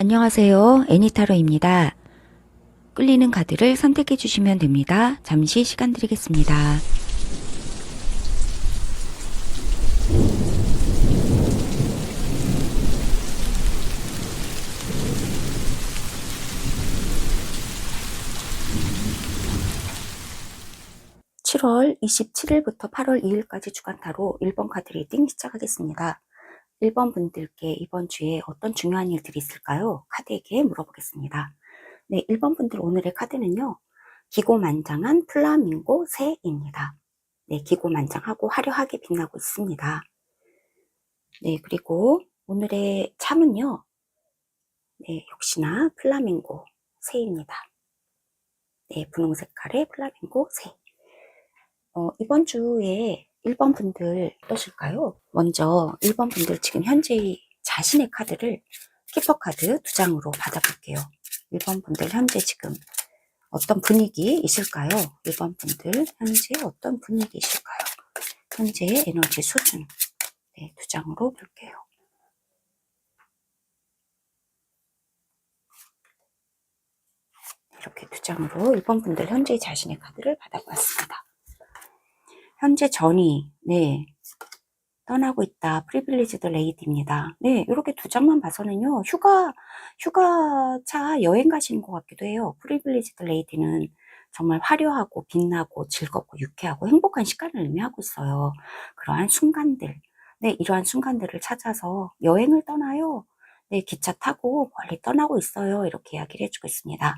안녕하세요. 애니타로입니다. 끌리는 카드를 선택해 주시면 됩니다. 잠시 시간 드리겠습니다. 7월 27일부터 8월 2일까지 주간타로 1번 카드 리딩 시작하겠습니다. 1번 분들께 이번 주에 어떤 중요한 일들이 있을까요? 카드에게 물어보겠습니다. 네, 1번 분들 오늘의 카드는요. 기고만장한 플라밍고 새입니다. 네, 기고만장하고 화려하게 빛나고 있습니다. 네, 그리고 오늘의 참은요. 네, 역시나 플라밍고 새입니다. 네, 분홍 색깔의 플라밍고 새. 이번 주에 1번 분들 어떠실까요? 먼저 1번 분들 지금 현재 자신의 카드를 키퍼 카드 2장으로 받아볼게요. 1번 분들 현재 지금 어떤 분위기이실까요? 1번 분들 현재 어떤 분위기이실까요? 현재 에너지 수준 네, 2장으로 볼게요. 이렇게 2장으로 1번 분들 현재 자신의 카드를 받아보았습니다. 현재 전이 네 떠나고 있다. 프리빌리지드 레이디입니다. 네, 이렇게 2장만 봐서는요. 휴가차 여행 가시는 것 같기도 해요. 프리빌리지드 레이디는 정말 화려하고 빛나고 즐겁고 유쾌하고 행복한 시간을 의미하고 있어요. 그러한 순간들, 네, 이러한 순간들을 찾아서 여행을 떠나요. 네, 기차 타고 멀리 떠나고 있어요. 이렇게 이야기를 해주고 있습니다.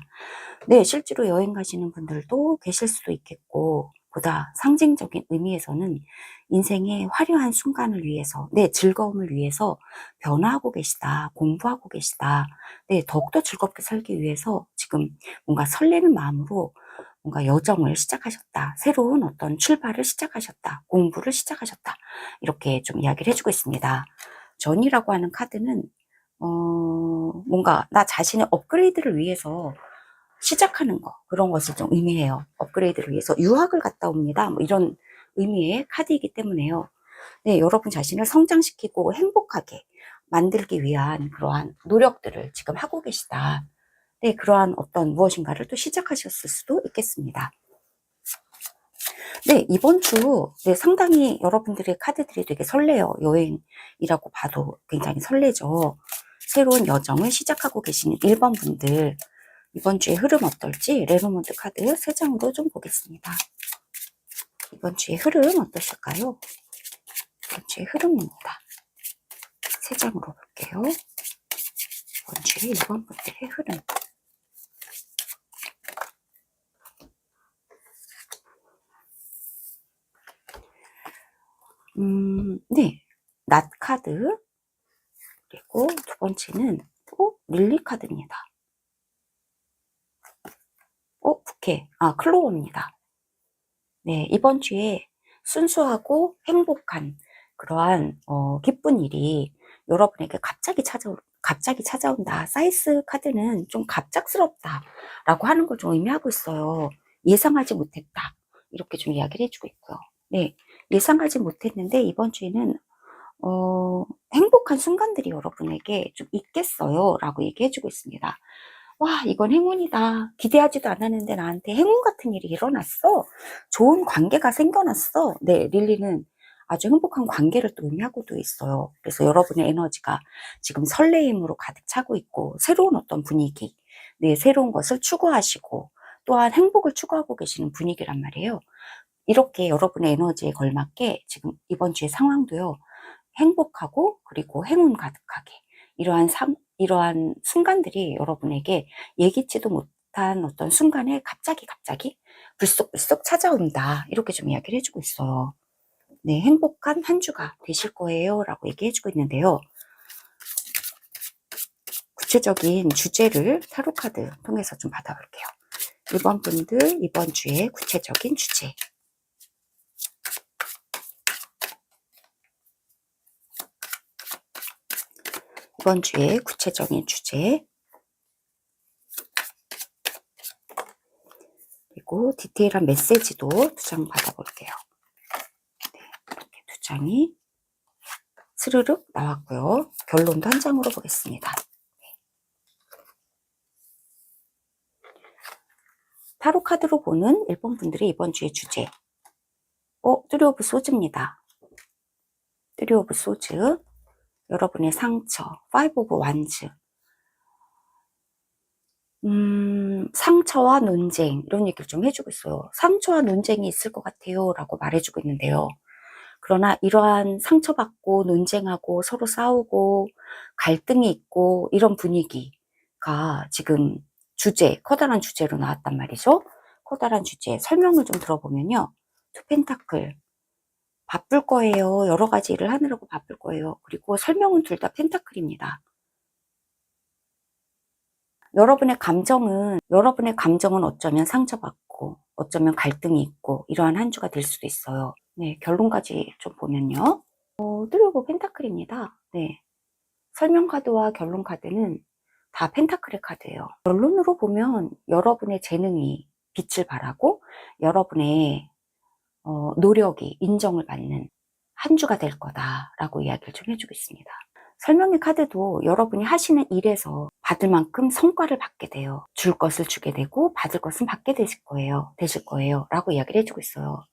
네, 실제로 여행 가시는 분들도 계실 수도 있겠고, 보다 상징적인 의미에서는 인생의 화려한 순간을 위해서, 네, 즐거움을 위해서 변화하고 계시다, 공부하고 계시다, 네, 더욱더 즐겁게 살기 위해서 지금 뭔가 설레는 마음으로 뭔가 여정을 시작하셨다, 새로운 어떤 출발을 시작하셨다, 공부를 시작하셨다, 이렇게 좀 이야기를 해주고 있습니다. 전이라고 하는 카드는, 뭔가 나 자신의 업그레이드를 위해서 시작하는 거, 그런 것을 좀 의미해요. 업그레이드를 위해서 유학을 갔다 옵니다. 뭐 이런 의미의 카드이기 때문에요. 네, 여러분 자신을 성장시키고 행복하게 만들기 위한 그러한 노력들을 지금 하고 계시다. 네, 그러한 어떤 무엇인가를 또 시작하셨을 수도 있겠습니다. 네, 이번 주 네, 상당히 여러분들의 카드들이 되게 설레요. 여행이라고 봐도 굉장히 설레죠. 새로운 여정을 시작하고 계시는 1번 분들, 이번 주의 흐름 어떨지 레노몬드 카드 3장으로 좀 보겠습니다. 이번 주의 흐름 어떠실까요? 이번 주의 흐름입니다. 3장으로 볼게요. 이번 주의 1번 분들의 흐름. 네. 낫 카드. 그리고 2번째는 또 릴리 카드입니다. 부케. 클로우입니다. 네. 이번 주에 순수하고 행복한 그러한 기쁜 일이 여러분에게 갑자기 찾아온다. 사이스 카드는 좀 갑작스럽다 라고 하는 걸 좀 의미하고 있어요. 예상하지 못했다. 이렇게 좀 이야기를 해주고 있고요. 네, 예상하지 못했는데 이번 주에는 행복한 순간들이 여러분에게 좀 있겠어요 라고 얘기해주고 있습니다. 와, 이건 행운이다. 기대하지도 않았는데 나한테 행운 같은 일이 일어났어. 좋은 관계가 생겨났어. 네, 릴리는 아주 행복한 관계를 또 의미하고도 있어요. 그래서 여러분의 에너지가 지금 설레임으로 가득 차고 있고, 새로운 어떤 분위기, 네, 새로운 것을 추구하시고, 또한 행복을 추구하고 계시는 분위기란 말이에요. 이렇게 여러분의 에너지에 걸맞게 지금 이번 주의 상황도요, 행복하고, 그리고 행운 가득하게, 이러한 순간들이 여러분에게 예기치도 못한 어떤 순간에 갑자기 불쑥불쑥 찾아온다. 이렇게 좀 이야기를 해주고 있어요. 네, 행복한 한 주가 되실 거예요 라고 얘기해주고 있는데요. 구체적인 주제를 타로카드 통해서 좀 받아볼게요. 1번 분들 이번 주에 구체적인 주제. 이번 주에 구체적인 주제. 그리고 디테일한 메시지도 2장 받아볼게요. 네, 이렇게 2장이 스르륵 나왔고요. 결론도 한 장으로 보겠습니다. 타로 카드로 보는 1번 분들의 이번 주의 주제. 쓰리 오브 소즈입니다. 쓰리 오브 소즈. 여러분의 상처. 파이브 오브 완즈. 상처와 논쟁. 이런 얘기를 좀 해주고 있어요. 상처와 논쟁이 있을 것 같아요. 라고 말해주고 있는데요. 그러나 이러한 상처받고 논쟁하고 서로 싸우고 갈등이 있고 이런 분위기가 지금 주제, 커다란 주제로 나왔단 말이죠. 커다란 주제. 설명을 좀 들어보면요. 투 펜타클. 바쁠 거예요. 여러 가지 일을 하느라고 바쁠 거예요. 그리고 설명은 둘 다 펜타클입니다. 여러분의 감정은 어쩌면 상처받고, 어쩌면 갈등이 있고, 이러한 한 주가 될 수도 있어요. 네, 결론까지 좀 보면요. 쓰리 오브 펜타클입니다. 네. 설명 카드와 결론 카드는 다 펜타클의 카드예요. 결론으로 보면 여러분의 재능이 빛을 발하고, 여러분의 노력이 인정을 받는 한 주가 될 거다라고 이야기를 좀 해주고 있습니다. 설명의 카드도 여러분이 하시는 일에서 받을 만큼 성과를 받게 돼요. 줄 것을 주게 되고 받을 것은 받게 되실 거예요 라고 이야기를 해주고 있어요.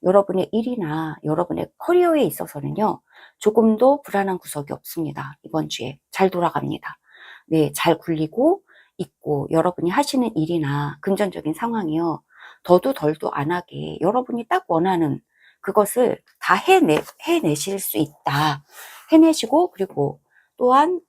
여러분의 일이나 여러분의 커리어에 있어서는요, 조금도 불안한 구석이 없습니다. 이번 주에 잘 돌아갑니다. 네, 잘 굴리고 있고, 여러분이 하시는 일이나 금전적인 상황이요, 더도 덜도 안 하게 여러분이 딱 원하는 그것을 다 해내실 수 있다. 해내시고, 그리고 또한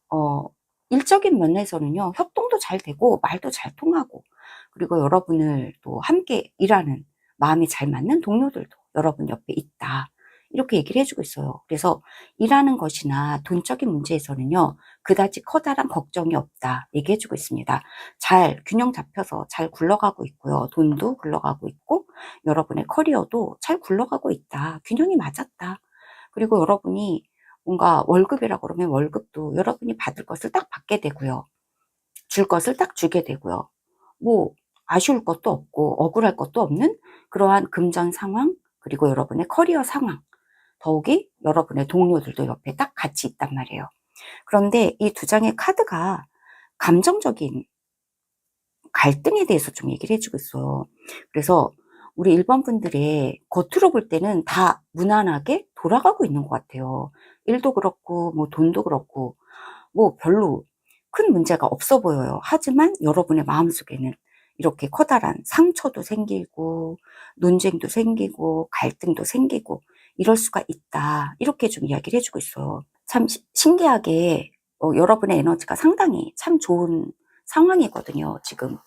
일적인 면에서는요, 협동도 잘 되고 말도 잘 통하고, 그리고 여러분을 또 함께 일하는 마음이 잘 맞는 동료들도 여러분 옆에 있다. 이렇게 얘기를 해주고 있어요. 그래서 일하는 것이나 돈적인 문제에서는요, 그다지 커다란 걱정이 없다. 얘기해주고 있습니다. 잘 균형 잡혀서 잘 굴러가고 있고요. 돈도 굴러가고 있고, 여러분의 커리어도 잘 굴러가고 있다. 균형이 맞았다. 그리고 여러분이 뭔가 월급이라고 그러면 월급도 여러분이 받을 것을 딱 받게 되고요. 줄 것을 딱 주게 되고요. 뭐 아쉬울 것도 없고 억울할 것도 없는 그러한 금전 상황, 그리고 여러분의 커리어 상황, 더욱이 여러분의 동료들도 옆에 딱 같이 있단 말이에요. 그런데 이 두 장의 카드가 감정적인 갈등에 대해서 좀 얘기를 해주고 있어요. 그래서 우리 1번 분들의 겉으로 볼 때는 다 무난하게 돌아가고 있는 것 같아요. 일도 그렇고 뭐 돈도 그렇고 뭐 별로 큰 문제가 없어 보여요. 하지만 여러분의 마음속에는 이렇게 커다란 상처도 생기고 논쟁도 생기고 갈등도 생기고 이럴 수가 있다. 이렇게 좀 이야기를 해주고 있어요. 참 신기하게 여러분의 에너지가 상당히 참 좋은 상황이거든요. 지금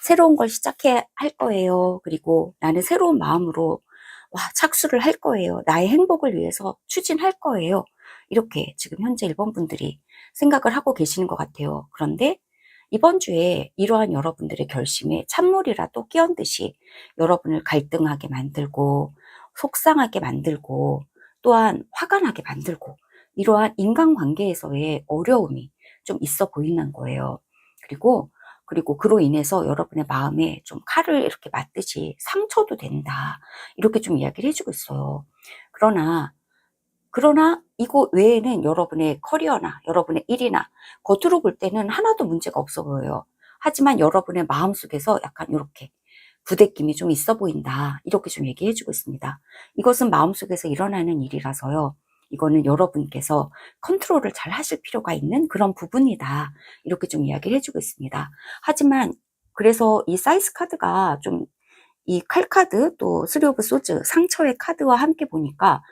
새로운 걸 시작해야 할 거예요. 그리고 나는 새로운 마음으로 착수를 할 거예요. 나의 행복을 위해서 추진할 거예요. 이렇게 지금 현재 1번 분들이 생각을 하고 계시는 것 같아요. 그런데 이번 주에 이러한 여러분들의 결심에 찬물이라도 끼얹듯이 여러분을 갈등하게 만들고 속상하게 만들고 또한 화가 나게 만들고 이러한 인간관계에서의 어려움이 좀 있어 보이는 거예요. 그리고 그로 인해서 여러분의 마음에 좀 칼을 이렇게 맞듯이 상처도 된다. 이렇게 좀 이야기를 해주고 있어요. 그러나 이거 외에는 여러분의 커리어나 여러분의 일이나 겉으로 볼 때는 하나도 문제가 없어 보여요. 하지만 여러분의 마음속에서 약간 이렇게 부대낌이 좀 있어 보인다. 이렇게 좀 얘기해 주고 있습니다. 이것은 마음속에서 일어나는 일이라서요. 이거는 여러분께서 컨트롤을 잘 하실 필요가 있는 그런 부분이다. 이렇게 좀 이야기를 해주고 있습니다. 하지만 그래서 이 사이스 카드가 좀 이 칼카드 또 쓰리 오브 소즈 상처의 카드와 함께 보니까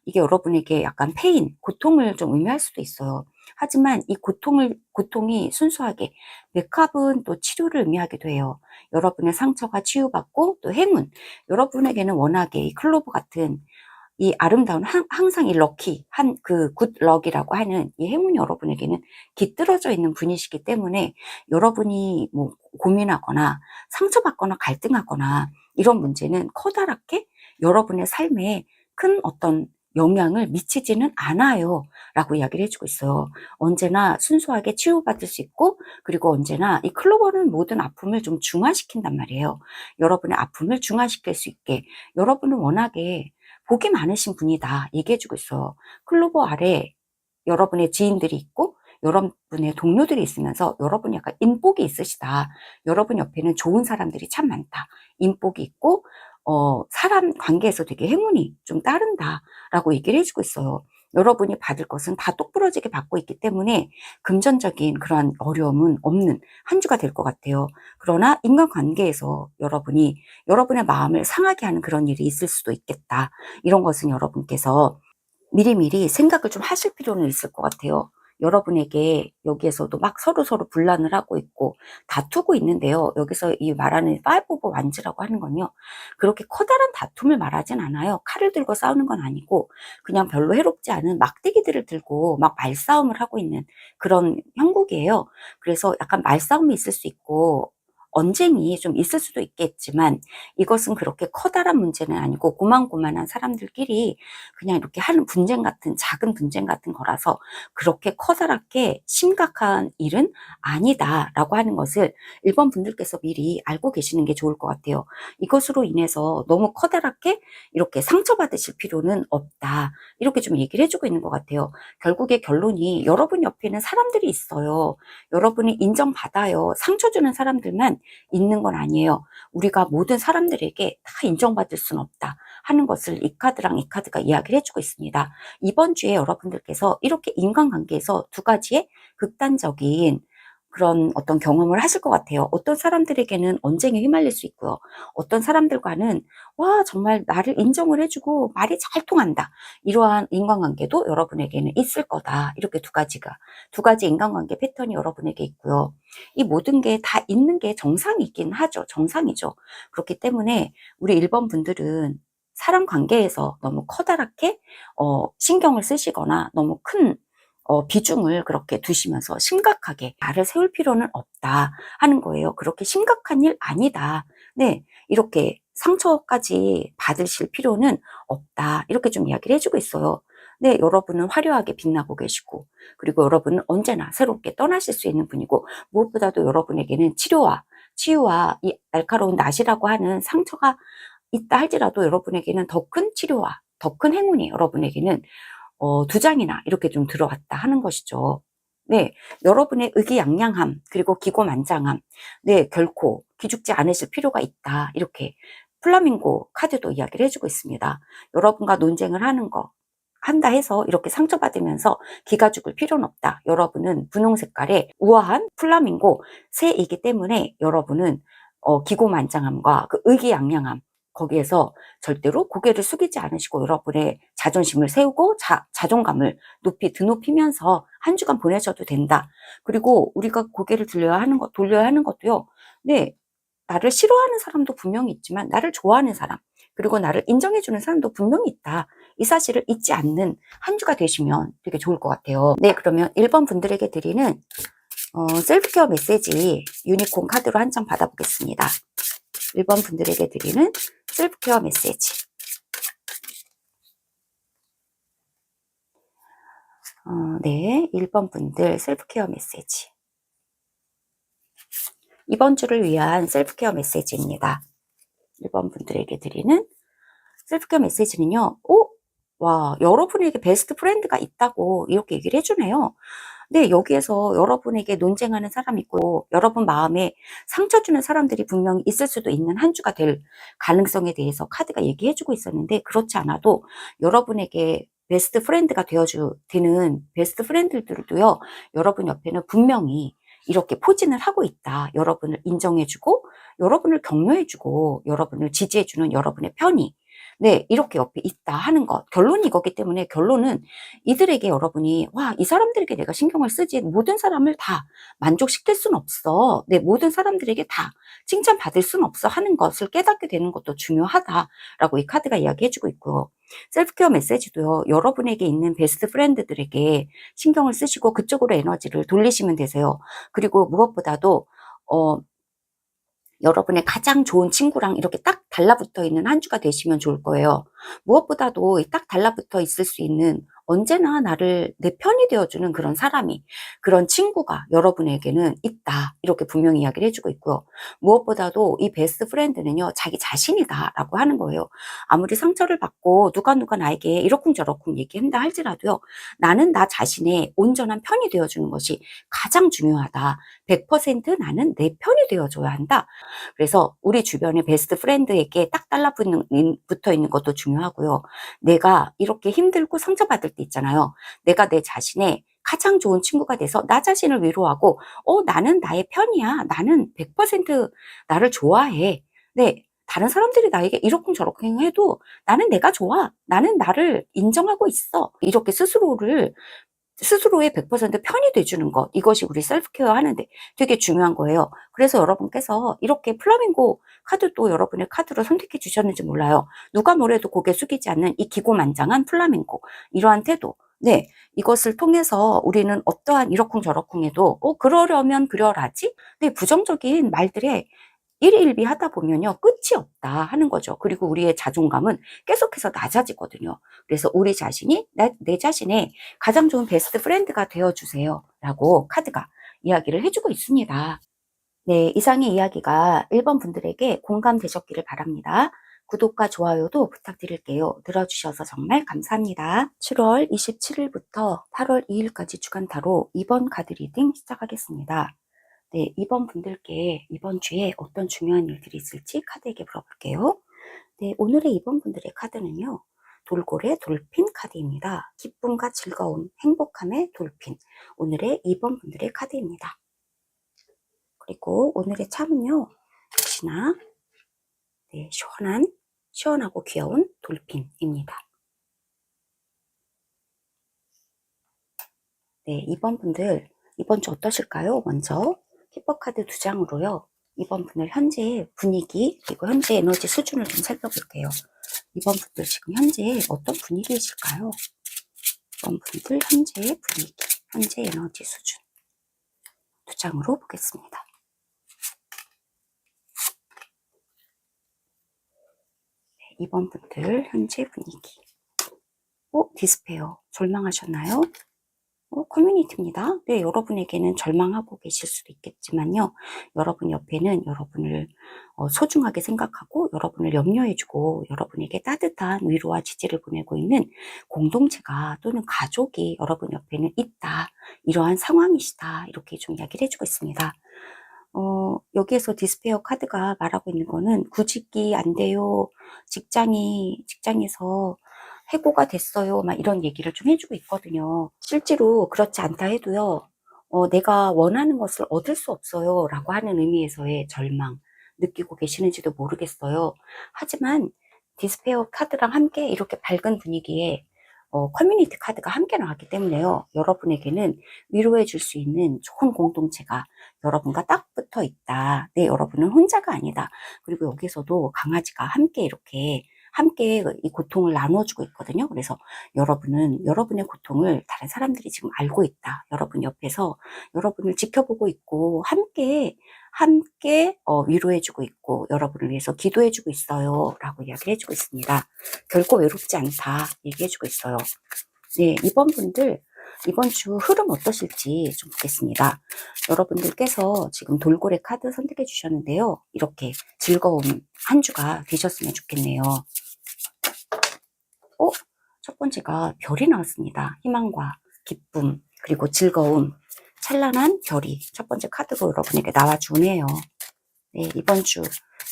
이게 여러분에게 약간 페인, 고통을 좀 의미할 수도 있어요. 하지만 이 고통이 순수하게 메캅은 또 치료를 의미하기도 해요. 여러분의 상처가 치유받고 또 행운, 여러분에게는 워낙에 이 클로버 같은 이 아름다운 항상 이 럭키한 그 굿럭이라고 하는 이 행운이 여러분에게는 깃들어져 있는 분이시기 때문에 여러분이 뭐 고민하거나 상처받거나 갈등하거나 이런 문제는 커다랗게 여러분의 삶에 큰 어떤 영향을 미치지는 않아요 라고 이야기를 해주고 있어요. 언제나 순수하게 치유받을 수 있고 그리고 언제나 이 클로버는 모든 아픔을 좀 중화시킨단 말이에요. 여러분의 아픔을 중화시킬 수 있게 여러분은 워낙에 복이 많으신 분이다 얘기해주고 있어요. 클로버 아래 여러분의 지인들이 있고 여러분의 동료들이 있으면서 여러분이 약간 인복이 있으시다. 여러분 옆에는 좋은 사람들이 참 많다. 인복이 있고 사람 관계에서 되게 행운이 좀 따른다라고 얘기를 해주고 있어요. 여러분이 받을 것은 다 똑부러지게 받고 있기 때문에 금전적인 그러한 어려움은 없는 한 주가 될 것 같아요. 그러나 인간관계에서 여러분이 여러분의 마음을 상하게 하는 그런 일이 있을 수도 있겠다. 이런 것은 여러분께서 미리미리 생각을 좀 하실 필요는 있을 것 같아요. 여러분에게 여기에서도 막 서로서로 분란을 하고 있고 다투고 있는데요. 여기서 이 말하는 파이브 오브 완즈라고 하는 건요. 그렇게 커다란 다툼을 말하진 않아요. 칼을 들고 싸우는 건 아니고 그냥 별로 해롭지 않은 막대기들을 들고 막 말싸움을 하고 있는 그런 형국이에요. 그래서 약간 말싸움이 있을 수 있고 언쟁이 좀 있을 수도 있겠지만 이것은 그렇게 커다란 문제는 아니고 고만고만한 사람들끼리 그냥 이렇게 하는 분쟁 같은 작은 분쟁 같은 거라서 그렇게 커다랗게 심각한 일은 아니다라고 하는 것을 1번 분들께서 미리 알고 계시는 게 좋을 것 같아요. 이것으로 인해서 너무 커다랗게 이렇게 상처받으실 필요는 없다. 이렇게 좀 얘기를 해주고 있는 것 같아요. 결국에 결론이 여러분 옆에는 사람들이 있어요. 여러분이 인정받아요. 상처 주는 사람들만 있는 건 아니에요. 우리가 모든 사람들에게 다 인정받을 수는 없다 하는 것을 이 카드랑 이 카드가 이야기를 해주고 있습니다. 이번 주에 여러분들께서 이렇게 인간관계에서 두 가지의 극단적인 그런 어떤 경험을 하실 것 같아요. 어떤 사람들에게는 언쟁에 휘말릴 수 있고요. 어떤 사람들과는 와 정말 나를 인정을 해주고 말이 잘 통한다. 이러한 인간관계도 여러분에게는 있을 거다. 이렇게 두 가지 인간관계 패턴이 여러분에게 있고요. 이 모든 게 다 있는 게 정상이긴 하죠. 정상이죠. 그렇기 때문에 우리 1번 분들은 사람 관계에서 너무 커다랗게 신경을 쓰시거나 너무 큰 비중을 그렇게 두시면서 심각하게 나를 세울 필요는 없다 하는 거예요. 그렇게 심각한 일 아니다. 네, 이렇게 상처까지 받으실 필요는 없다. 이렇게 좀 이야기를 해주고 있어요. 네, 여러분은 화려하게 빛나고 계시고 그리고 여러분은 언제나 새롭게 떠나실 수 있는 분이고 무엇보다도 여러분에게는 치유와 이 날카로운 낫이라고 하는 상처가 있다 할지라도 여러분에게는 더 큰 치료와 더 큰 행운이 여러분에게는 두 장이나 이렇게 좀 들어왔다 하는 것이죠. 네, 여러분의 의기양양함 그리고 기고만장함, 네, 결코 기죽지 않으실 필요가 있다. 이렇게 플라밍고 카드도 이야기를 해주고 있습니다. 여러분과 논쟁을 한다 해서 이렇게 상처받으면서 기가 죽을 필요는 없다. 여러분은 분홍 색깔의 우아한 플라밍고 새이기 때문에 여러분은 기고만장함과 그 의기양양함 거기에서 절대로 고개를 숙이지 않으시고 여러분의 자존심을 세우고 자존감을 높이 드높이면서 한 주간 보내셔도 된다. 그리고 우리가 고개를 돌려야 하는 것도요. 네, 나를 싫어하는 사람도 분명히 있지만 나를 좋아하는 사람 그리고 나를 인정해주는 사람도 분명히 있다. 이 사실을 잊지 않는 한 주가 되시면 되게 좋을 것 같아요. 네, 그러면 1번 분들에게 드리는 셀프케어 메시지 유니콘 카드로 한 장 받아보겠습니다. 1번 분들에게 드리는 셀프케어 메시지. 네, 1번 분들 셀프케어 메시지. 이번 주를 위한 셀프케어 메시지입니다. 1번 분들에게 드리는 셀프케어 메시지는요. 와, 여러분에게 베스트 프렌드가 있다고 이렇게 얘기를 해주네요. 네, 여기에서 여러분에게 논쟁하는 사람이 있고 여러분 마음에 상처 주는 사람들이 분명히 있을 수도 있는 한 주가 될 가능성에 대해서 카드가 얘기해주고 있었는데 그렇지 않아도 여러분에게 베스트 프렌드가 되는 베스트 프렌드들도요. 여러분 옆에는 분명히 이렇게 포진을 하고 있다. 여러분을 인정해주고 여러분을 격려해주고 여러분을 지지해주는 여러분의 편이 네, 이렇게 옆에 있다 하는 것. 결론이 이거기 때문에 결론은 이들에게 여러분이 와, 이 사람들에게 내가 신경을 쓰지 모든 사람을 다 만족시킬 수는 없어. 네, 모든 사람들에게 다 칭찬받을 수는 없어 하는 것을 깨닫게 되는 것도 중요하다라고 이 카드가 이야기해주고 있고요. 셀프케어 메시지도요. 여러분에게 있는 베스트 프렌드들에게 신경을 쓰시고 그쪽으로 에너지를 돌리시면 되세요. 그리고 무엇보다도 여러분의 가장 좋은 친구랑 이렇게 딱 달라붙어 있는 한 주가 되시면 좋을 거예요. 무엇보다도 딱 달라붙어 있을 수 있는 언제나 나를 내 편이 되어주는 그런 사람이, 그런 친구가 여러분에게는 있다. 이렇게 분명히 이야기를 해주고 있고요. 무엇보다도 이 베스트 프렌드는요, 자기 자신이다라고 하는 거예요. 아무리 상처를 받고 누가 나에게 이러쿵저러쿵 얘기한다 할지라도요, 나는 나 자신의 온전한 편이 되어주는 것이 가장 중요하다. 100% 나는 내 편이 되어줘야 한다. 그래서 우리 주변의 베스트 프렌드에게 딱 달라붙어 있는 것도 중요하고요. 내가 이렇게 힘들고 상처받을 때 있잖아요. 내가 내 자신의 가장 좋은 친구가 돼서 나 자신을 위로하고, 나는 나의 편이야. 나는 100% 나를 좋아해. 네, 다른 사람들이 나에게 이러쿵저러쿵 해도 나는 내가 좋아. 나는 나를 인정하고 있어. 이렇게 스스로의 100% 편이 돼주는 것, 이것이 우리 셀프케어 하는데 되게 중요한 거예요. 그래서 여러분께서 이렇게 플라밍고 카드도 여러분의 카드로 선택해 주셨는지 몰라요. 누가 뭐래도 고개 숙이지 않는 이 기고만장한 플라밍고, 이러한 태도, 네, 이것을 통해서 우리는 어떠한 이러쿵저러쿵해도 그러려면 그려라지? 네, 부정적인 말들에 일일비 하다 보면요, 끝이 없다 하는 거죠. 그리고 우리의 자존감은 계속해서 낮아지거든요. 그래서 우리 자신이 내 자신의 가장 좋은 베스트 프렌드가 되어주세요 라고 카드가 이야기를 해주고 있습니다. 네, 이상의 이야기가 1번 분들에게 공감되셨기를 바랍니다. 구독과 좋아요도 부탁드릴게요. 들어주셔서 정말 감사합니다. 7월 27일부터 8월 2일까지 주간 타로 2번 카드 리딩 시작하겠습니다. 네, 2번 분들께 이번 주에 어떤 중요한 일들이 있을지 카드에게 물어볼게요. 네, 오늘의 2번 분들의 카드는요, 돌고래 돌핀 카드입니다. 기쁨과 즐거움, 행복함의 돌핀. 오늘의 2번 분들의 카드입니다. 그리고 오늘의 참은요, 역시나 네, 시원하고 귀여운 돌핀입니다. 네, 2번 분들 이번 주 어떠실까요? 먼저 키퍼 카드 2장으로요. 이번 분들 현재의 분위기, 그리고 현재 에너지 수준을 좀 살펴볼게요. 이번 분들 지금 현재 어떤 분위기이실까요? 이번 분들 현재의 분위기, 현재 에너지 수준 2장으로 보겠습니다. 네, 이번 분들 현재 분위기. 디스페어, 절망하셨나요? 커뮤니티입니다. 네, 여러분에게는 절망하고 계실 수도 있겠지만요. 여러분 옆에는 여러분을 소중하게 생각하고 여러분을 염려해주고 여러분에게 따뜻한 위로와 지지를 보내고 있는 공동체가 또는 가족이 여러분 옆에는 있다. 이러한 상황이시다. 이렇게 좀 이야기를 해주고 있습니다. 여기에서 디스페어 카드가 말하고 있는 거는 구직이 안 돼요. 직장에서 해고가 됐어요. 막 이런 얘기를 좀 해주고 있거든요. 실제로 그렇지 않다 해도요, 내가 원하는 것을 얻을 수 없어요. 라고 하는 의미에서의 절망 느끼고 계시는지도 모르겠어요. 하지만 디스페어 카드랑 함께 이렇게 밝은 분위기에 커뮤니티 카드가 함께 나왔기 때문에요. 여러분에게는 위로해 줄 수 있는 좋은 공동체가 여러분과 딱 붙어 있다. 네, 여러분은 혼자가 아니다. 그리고 여기서도 강아지가 함께 이 고통을 나눠주고 있거든요. 그래서 여러분은 여러분의 고통을 다른 사람들이 지금 알고 있다. 여러분 옆에서 여러분을 지켜보고 있고 함께 위로해주고 있고 여러분을 위해서 기도해주고 있어요. 라고 이야기를 해주고 있습니다. 결코 외롭지 않다. 얘기해주고 있어요. 네, 이번 분들 이번 주 흐름 어떠실지 좀 보겠습니다. 여러분들께서 지금 돌고래 카드 선택해 주셨는데요. 이렇게 즐거운 한 주가 되셨으면 좋겠네요. 첫 번째가 별이 나왔습니다. 희망과 기쁨, 그리고 즐거움, 찬란한 별이 첫 번째 카드로 여러분에게 나와주네요. 네, 이번 주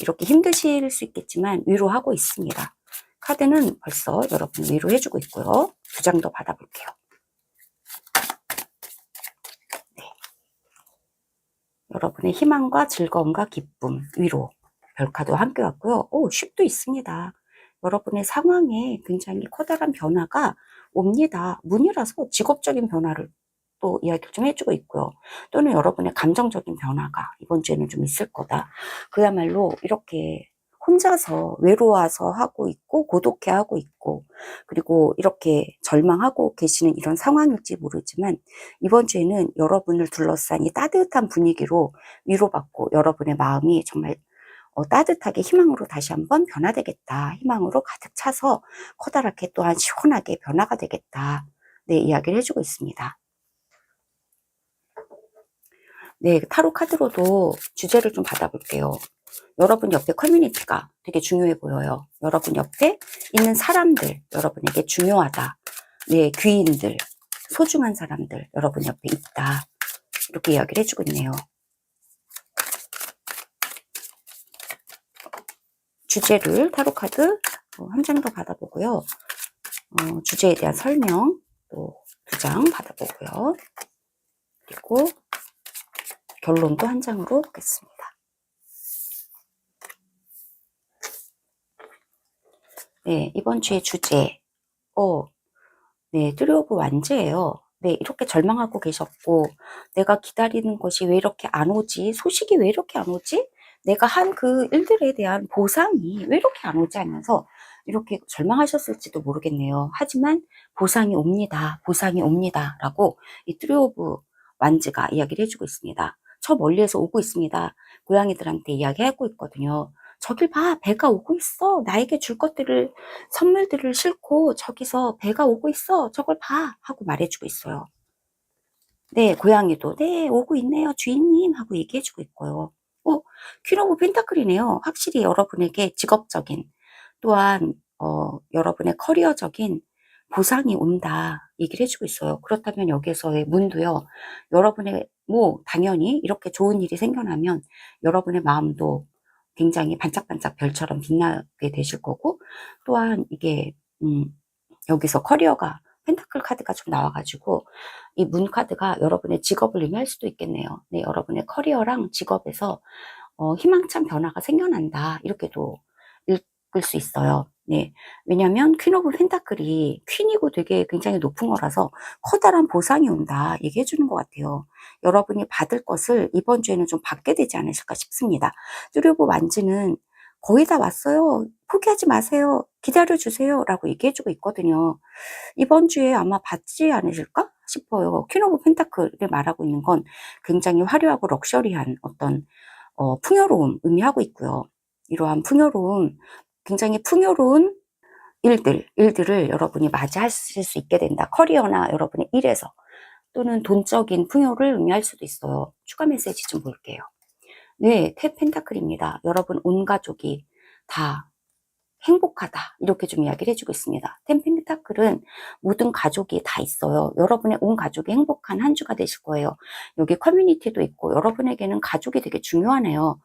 이렇게 힘드실 수 있겠지만 위로하고 있습니다. 카드는 벌써 여러분 위로해주고 있고요. 2장 더 받아볼게요. 네. 여러분의 희망과 즐거움과 기쁨, 위로, 별카드와 함께 왔고요. 쉽도 있습니다. 여러분의 상황에 굉장히 커다란 변화가 옵니다. 문이라서 직업적인 변화를 또 이야기를 좀 해주고 있고요. 또는 여러분의 감정적인 변화가 이번 주에는 좀 있을 거다. 그야말로 이렇게 혼자서 외로워서 하고 있고 고독해하고 있고 그리고 이렇게 절망하고 계시는 이런 상황일지 모르지만 이번 주에는 여러분을 둘러싼 이 따뜻한 분위기로 위로받고 여러분의 마음이 정말 따뜻하게 희망으로 다시 한번 변화되겠다. 희망으로 가득 차서 커다랗게 또한 시원하게 변화가 되겠다. 네, 이야기를 해주고 있습니다. 네, 타로 카드로도 주제를 좀 받아볼게요. 여러분 옆에 커뮤니티가 되게 중요해 보여요. 여러분 옆에 있는 사람들, 여러분에게 중요하다. 네, 귀인들, 소중한 사람들, 여러분 옆에 있다. 이렇게 이야기를 해주고 있네요. 주제를 타로 카드 한 장 더 받아보고요. 주제에 대한 설명 또 2장 받아보고요. 그리고 결론도 한 장으로 보겠습니다. 네, 이번 주의 주제, 네, 트리 오브 완즈예요. 네, 이렇게 절망하고 계셨고, 내가 기다리는 것이 왜 이렇게 안 오지? 소식이 왜 이렇게 안 오지? 내가 한 그 일들에 대한 보상이 왜 이렇게 안 오지? 하면서 이렇게 절망하셨을지도 모르겠네요. 하지만 보상이 옵니다. 보상이 옵니다. 라고 이 트리 오브 완즈가 이야기를 해주고 있습니다. 저 멀리에서 오고 있습니다. 고양이들한테 이야기하고 있거든요. 저길 봐, 배가 오고 있어. 나에게 줄 것들을, 선물들을 싣고 저기서 배가 오고 있어. 저걸 봐. 하고 말해주고 있어요. 네, 고양이도 네, 오고 있네요. 주인님. 하고 얘기해주고 있고요. 퀸 오브 펜타클이네요. 확실히 여러분에게 직업적인, 또한 여러분의 커리어적인 보상이 온다. 얘기를 해주고 있어요. 그렇다면 여기에서의 문도요. 여러분의 당연히 이렇게 좋은 일이 생겨나면 여러분의 마음도 굉장히 반짝반짝 별처럼 빛나게 되실 거고, 또한 이게 여기서 커리어가 펜타클 카드가 좀 나와가지고 이 문 카드가 여러분의 직업을 의미할 수도 있겠네요. 네, 여러분의 커리어랑 직업에서 희망찬 변화가 생겨난다. 이렇게도 읽을 수 있어요. 네, 왜냐하면 퀸 오브 펜타클이 퀸이고 되게 굉장히 높은 거라서 커다란 보상이 온다 얘기해 주는 것 같아요. 여러분이 받을 것을 이번 주에는 좀 받게 되지 않으실까 싶습니다. 트리 오브 완즈는 거의 다 왔어요. 포기하지 마세요. 기다려주세요. 라고 얘기해주고 있거든요. 이번 주에 아마 받지 않으실까 싶어요. 퀸 오브 펜타클을 말하고 있는 건 굉장히 화려하고 럭셔리한 어떤 풍요로움 의미하고 있고요. 이러한 풍요로운, 굉장히 풍요로운 일들을 여러분이 맞이하실 수 있게 된다. 커리어나 여러분의 일에서 또는 돈적인 풍요를 의미할 수도 있어요. 추가 메시지 좀 볼게요. 네, 탭 펜타클입니다. 여러분 온 가족이 다 행복하다. 이렇게 좀 이야기를 해주고 있습니다. 펜타클은 모든 가족이 다 있어요. 여러분의 온 가족이 행복한 한 주가 되실 거예요. 여기 커뮤니티도 있고 여러분에게는 가족이 되게 중요하네요.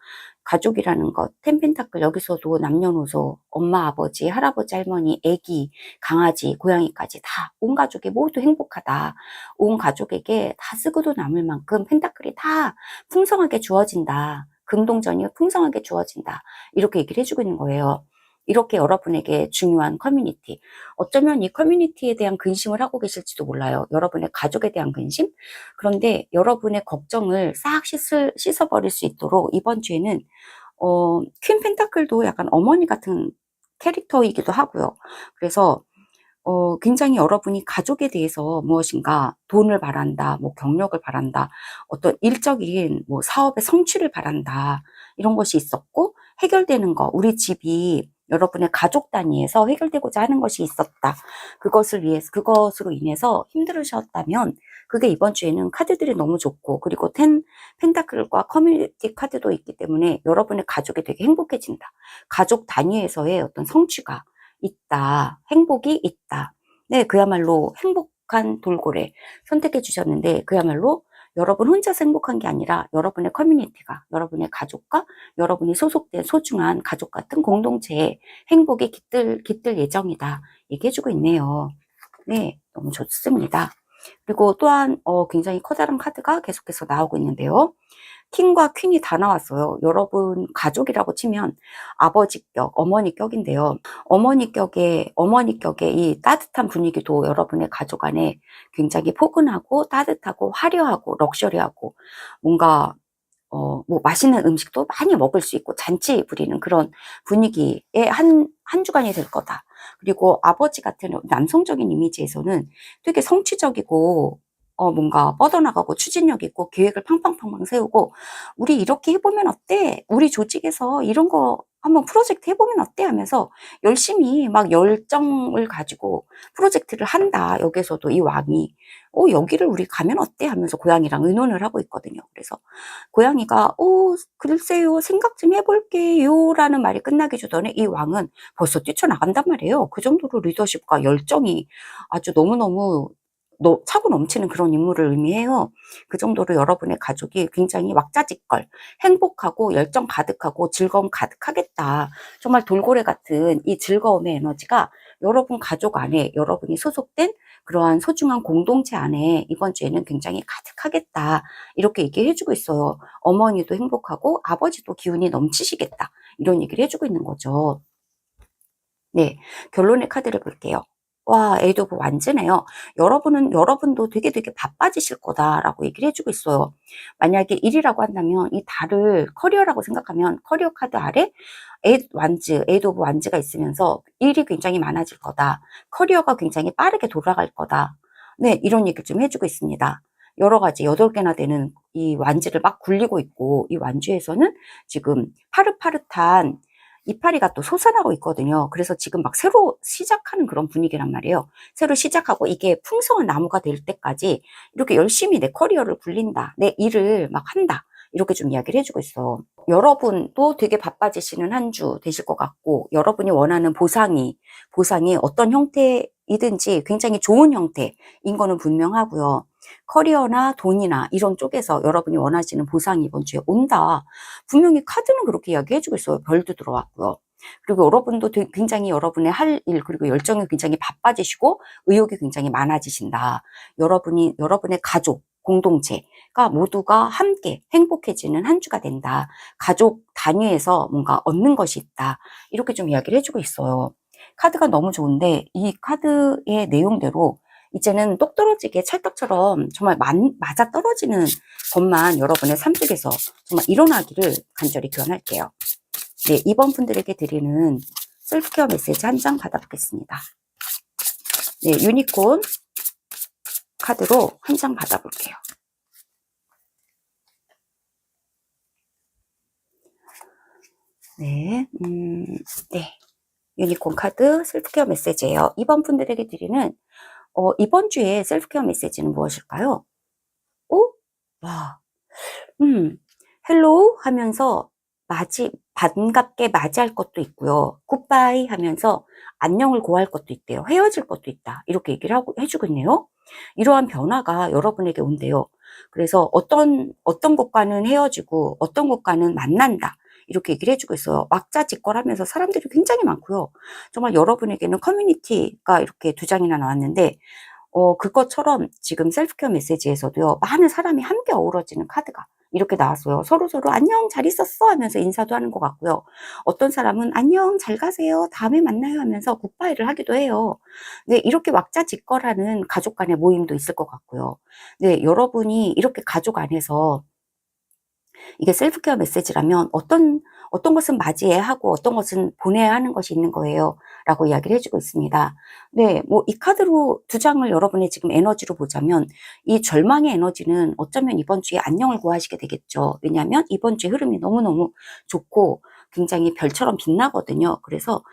가족이라는 것, 펜타클 여기서도 남녀노소, 엄마, 아버지, 할아버지, 할머니, 애기, 강아지, 고양이까지 다 온 가족이 모두 행복하다. 온 가족에게 다 쓰고도 남을 만큼 펜타클이 다 풍성하게 주어진다. 금동전이 풍성하게 주어진다. 이렇게 얘기를 해주고 있는 거예요. 이렇게 여러분에게 중요한 커뮤니티, 어쩌면 이 커뮤니티에 대한 근심을 하고 계실지도 몰라요. 여러분의 가족에 대한 근심. 그런데 여러분의 걱정을 싹 씻어버릴 수 있도록 이번 주에는 퀸 펜타클도 약간 어머니 같은 캐릭터이기도 하고요. 그래서 굉장히 여러분이 가족에 대해서 무엇인가 돈을 바란다, 뭐 경력을 바란다, 어떤 일적인 뭐 사업의 성취를 바란다, 이런 것이 있었고, 해결되는 거, 우리 집이 여러분의 가족 단위에서 해결되고자 하는 것이 있었다. 그것으로 인해서 힘들으셨다면, 그게 이번 주에는 카드들이 너무 좋고, 그리고 펜타클과 커뮤니티 카드도 있기 때문에 여러분의 가족이 되게 행복해진다. 가족 단위에서의 어떤 성취가 있다. 행복이 있다. 네, 그야말로 행복한 돌고래 선택해 주셨는데, 그야말로 여러분 혼자서 행복한 게 아니라 여러분의 커뮤니티가, 여러분의 가족과 여러분이 소속된 소중한 가족 같은 공동체의 행복이 깃들 예정이다. 얘기해주고 있네요. 네, 너무 좋습니다. 그리고 또한 굉장히 커다란 카드가 계속해서 나오고 있는데요. 킹과 퀸이 다 나왔어요. 여러분 가족이라고 치면 아버지 격, 어머니 격인데요. 어머니 격의 이 따뜻한 분위기도 여러분의 가족 안에 굉장히 포근하고 따뜻하고 화려하고 럭셔리하고 뭔가 뭐 맛있는 음식도 많이 먹을 수 있고 잔치 부리는 그런 분위기의 한 주간이 될 거다. 그리고 아버지 같은 남성적인 이미지에서는 되게 성취적이고 뭔가 뻗어나가고 추진력 있고 계획을 팡팡팡팡 세우고 우리 이렇게 해보면 어때? 우리 조직에서 이런 거 한번 프로젝트 해보면 어때? 하면서 열심히 막 열정을 가지고 프로젝트를 한다. 여기서도 이 왕이 여기를 우리 가면 어때? 하면서 고양이랑 의논을 하고 있거든요. 그래서 고양이가 글쎄요, 생각 좀 해볼게요 라는 말이 끝나기 전에 이 왕은 벌써 뛰쳐나간단 말이에요. 그 정도로 리더십과 열정이 아주 너무너무 차고 넘치는 그런 인물을 의미해요. 그 정도로 여러분의 가족이 굉장히 왁자지껄, 행복하고 열정 가득하고 즐거움 가득하겠다. 정말 돌고래 같은 이 즐거움의 에너지가 여러분 가족 안에, 여러분이 소속된 그러한 소중한 공동체 안에 이번 주에는 굉장히 가득하겠다. 이렇게 얘기해주고 있어요. 어머니도 행복하고 아버지도 기운이 넘치시겠다. 이런 얘기를 해주고 있는 거죠. 네, 결론의 카드를 볼게요. 와, 에이드 오브 완즈네요. 여러분도 되게 바빠지실 거다라고 얘기를 해주고 있어요. 만약에 일이라고 한다면 이 달을 커리어라고 생각하면 커리어 카드 아래 에이드 오브 완즈가 있으면서 일이 굉장히 많아질 거다. 커리어가 굉장히 빠르게 돌아갈 거다. 네, 이런 얘기를 좀 해주고 있습니다. 여러 가지 8개나 되는 이 완즈를 막 굴리고 있고, 이 완주에서는 지금 파릇파릇한 이파리가 또 솟아나고 있거든요. 그래서 지금 막 새로 시작하는 그런 분위기란 말이에요. 새로 시작하고 이게 풍성한 나무가 될 때까지 이렇게 열심히 내 커리어를 굴린다. 내 일을 막 한다. 이렇게 좀 이야기를 해주고 있어. 여러분도 되게 바빠지시는 한 주 되실 것 같고, 여러분이 원하는 보상이 어떤 형태이든지 굉장히 좋은 형태인 거는 분명하고요. 커리어나 돈이나 이런 쪽에서 여러분이 원하시는 보상이 이번 주에 온다. 분명히 카드는 그렇게 이야기해주고 있어요. 별도 들어왔고요. 그리고 여러분도 굉장히 여러분의 할 일, 그리고 열정이 굉장히 바빠지시고 의욕이 굉장히 많아지신다. 여러분의 가족, 공동체가 모두가 함께 행복해지는 한 주가 된다. 가족 단위에서 뭔가 얻는 것이 있다. 이렇게 좀 이야기를 해주고 있어요. 카드가 너무 좋은데 이 카드의 내용대로 이제는 똑 떨어지게 찰떡처럼 정말 맞아 떨어지는 것만 여러분의 삶 속에서 정말 일어나기를 간절히 기원할게요. 네, 이번 분들에게 드리는 셀프케어 메시지 한 장 받아보겠습니다. 네, 유니콘 카드로 한 장 받아볼게요. 네, 네. 유니콘 카드 셀프케어 메시지예요. 이번 분들에게 드리는 이번 주에 셀프케어 메시지는 무엇일까요? 와, 헬로우 하면서 반갑게 맞이할 것도 있고요. 굿바이 하면서 안녕을 고할 것도 있대요. 헤어질 것도 있다. 이렇게 얘기를 해주고 있네요. 이러한 변화가 여러분에게 온대요. 그래서 어떤 것과는 헤어지고 어떤 것과는 만난다. 이렇게 얘기를 해주고 있어요. 왁자지껄하면서 사람들이 굉장히 많고요. 정말 여러분에게는 커뮤니티가 이렇게 2장이나 나왔는데 그것처럼 지금 셀프케어 메시지에서도요, 많은 사람이 함께 어우러지는 카드가 이렇게 나왔어요. 서로서로 안녕, 잘 있었어? 하면서 인사도 하는 것 같고요. 어떤 사람은 안녕, 잘 가세요. 다음에 만나요. 하면서 굿바이를 하기도 해요. 네, 이렇게 왁자지껄하는 가족 간의 모임도 있을 것 같고요. 네, 여러분이 이렇게 가족 안에서 이게 셀프케어 메시지라면 어떤 것은 맞이해야 하고 어떤 것은 보내야 하는 것이 있는 거예요. 라고 이야기를 해주고 있습니다. 네, 뭐 이 카드로 2장을 여러분의 지금 에너지로 보자면 이 절망의 에너지는 어쩌면 이번 주에 안녕을 구하시게 되겠죠. 왜냐하면 이번 주의 흐름이 너무너무 좋고 굉장히 별처럼 빛나거든요. 그래서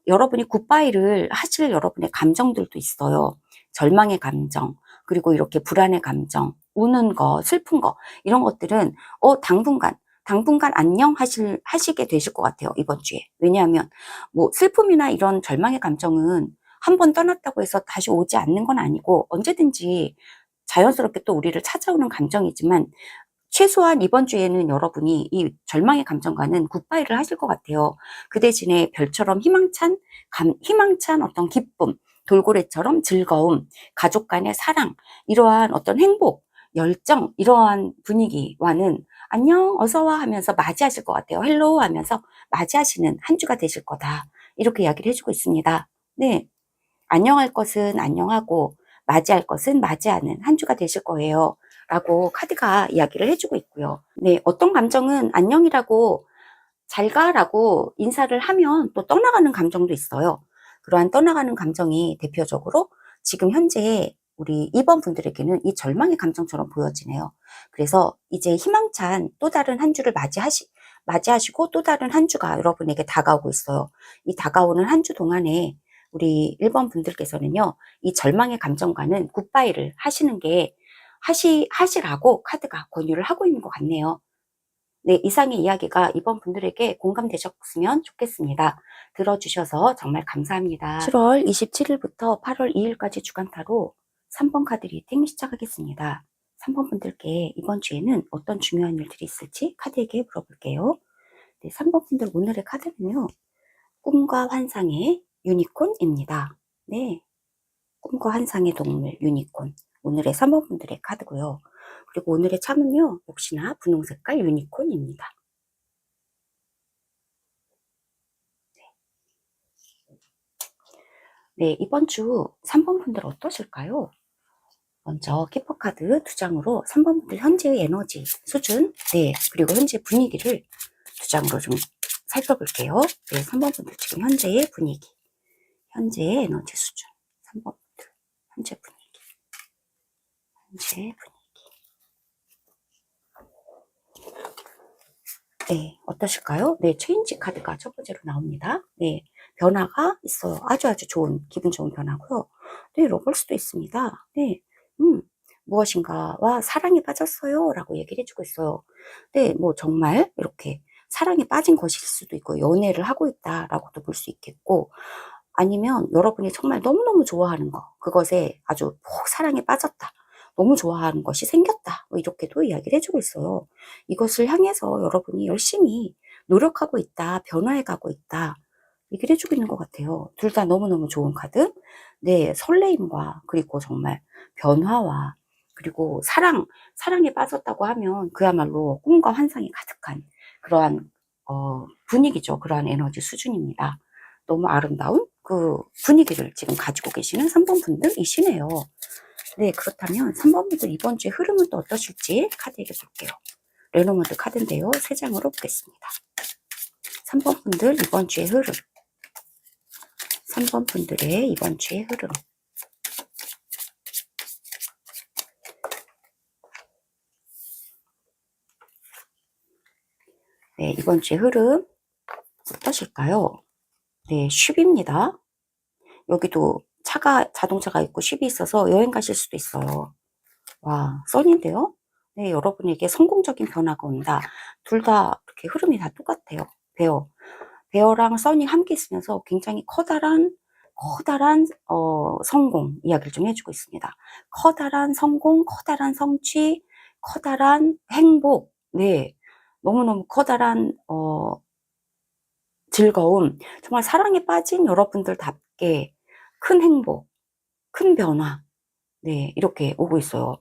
여러분이 굿바이를 하실 여러분의 감정들도 있어요. 절망의 감정, 그리고 이렇게 불안의 감정, 우는 거, 슬픈 거, 이런 것들은 당분간 안녕 하시게 되실 것 같아요, 이번 주에. 왜냐하면 뭐 슬픔이나 이런 절망의 감정은 한 번 떠났다고 해서 다시 오지 않는 건 아니고 언제든지 자연스럽게 또 우리를 찾아오는 감정이지만 최소한 이번 주에는 여러분이 이 절망의 감정과는 굿바이를 하실 것 같아요. 그 대신에 별처럼 희망찬 어떤 기쁨, 돌고래처럼 즐거움, 가족 간의 사랑, 이러한 어떤 행복, 열정, 이러한 분위기와는 안녕, 어서와 하면서 맞이하실 것 같아요. 헬로우 하면서 맞이하시는 한 주가 되실 거다. 이렇게 이야기를 해주고 있습니다. 네. 안녕할 것은 안녕하고, 맞이할 것은 맞이하는 한 주가 되실 거예요. 라고 카드가 이야기를 해주고 있고요. 네, 어떤 감정은 안녕이라고 잘 가라고 인사를 하면 또 떠나가는 감정도 있어요. 그러한 떠나가는 감정이 대표적으로 지금 현재 우리 2번 분들에게는 이 절망의 감정처럼 보여지네요. 그래서 이제 희망찬 또 다른 한 주를 맞이하시고 또 다른 한 주가 여러분에게 다가오고 있어요. 이 다가오는 한 주 동안에 우리 1번 분들께서는요, 이 절망의 감정과는 굿바이를 하시는 게 하시라고 카드가 권유를 하고 있는 것 같네요. 네, 이상의 이야기가 이번 분들에게 공감되셨으면 좋겠습니다. 들어주셔서 정말 감사합니다. 7월 27일부터 8월 2일까지 주간타로 3번 카드 리딩 시작하겠습니다. 3번 분들께 이번 주에는 어떤 중요한 일들이 있을지 카드에게 물어볼게요. 네, 3번 분들 오늘의 카드는요, 꿈과 환상의 유니콘입니다. 네, 꿈과 환상의 동물 유니콘. 오늘의 3번 분들의 카드고요. 그리고 오늘의 참은요, 역시나 분홍 색깔 유니콘입니다. 네, 이번 주 3번 분들 어떠실까요? 먼저 키퍼 카드 2장으로 3번 분들 현재의 에너지 수준, 네, 그리고 현재 분위기를 2장으로 좀 살펴볼게요. 네, 3번 분들 지금 현재의 분위기, 현재의 에너지 수준, 3번 분들 현재 분위기, 현재 분위기. 네, 어떠실까요? 네, 체인지 카드가 첫 번째로 나옵니다. 네, 변화가 있어요. 아주 좋은, 기분 좋은 변화고요. 네, 러벌스도 있습니다. 네, 무엇인가와 사랑에 빠졌어요 라고 얘기를 해주고 있어요. 네, 뭐 정말 이렇게 사랑에 빠진 것일 수도 있고, 연애를 하고 있다라고도 볼 수 있겠고, 아니면 여러분이 정말 너무너무 좋아하는 거, 그것에 아주 푹 사랑에 빠졌다, 너무 좋아하는 것이 생겼다, 뭐 이렇게도 이야기를 해주고 있어요. 이것을 향해서 여러분이 열심히 노력하고 있다, 변화해가고 있다, 얘기를 해주고 있는 것 같아요. 둘 다 너무너무 좋은 카드. 네, 설레임과 그리고 정말 변화와 그리고 사랑에 빠졌다고 하면 그야말로 꿈과 환상이 가득한 그러한 분위기죠. 그러한 에너지 수준입니다. 너무 아름다운 그 분위기를 지금 가지고 계시는 3번 분들이시네요. 네, 그렇다면 3번 분들 이번 주의 흐름은 또 어떠실지 카드에게 볼게요. 레노모드 카드인데요. 3장으로 보겠습니다. 3번 분들 이번 주의 흐름. 3번 분들의 이번 주의 흐름. 네, 이번 주의 흐름 어떠실까요? 네, 쉽입니다. 여기도 자동차가 있고 쉽이 있어서 여행 가실 수도 있어요. 와, 썬인데요? 네, 여러분에게 성공적인 변화가 온다. 둘 다 이렇게 흐름이 다 똑같아요. 베어랑 썬이 함께 있으면서 굉장히 커다란 성공 이야기를 좀 해주고 있습니다. 커다란 성공, 커다란 성취, 커다란 행복, 네, 너무너무 커다란 즐거움, 정말 사랑에 빠진 여러분들답게 큰 행복, 큰 변화, 네, 이렇게 오고 있어요.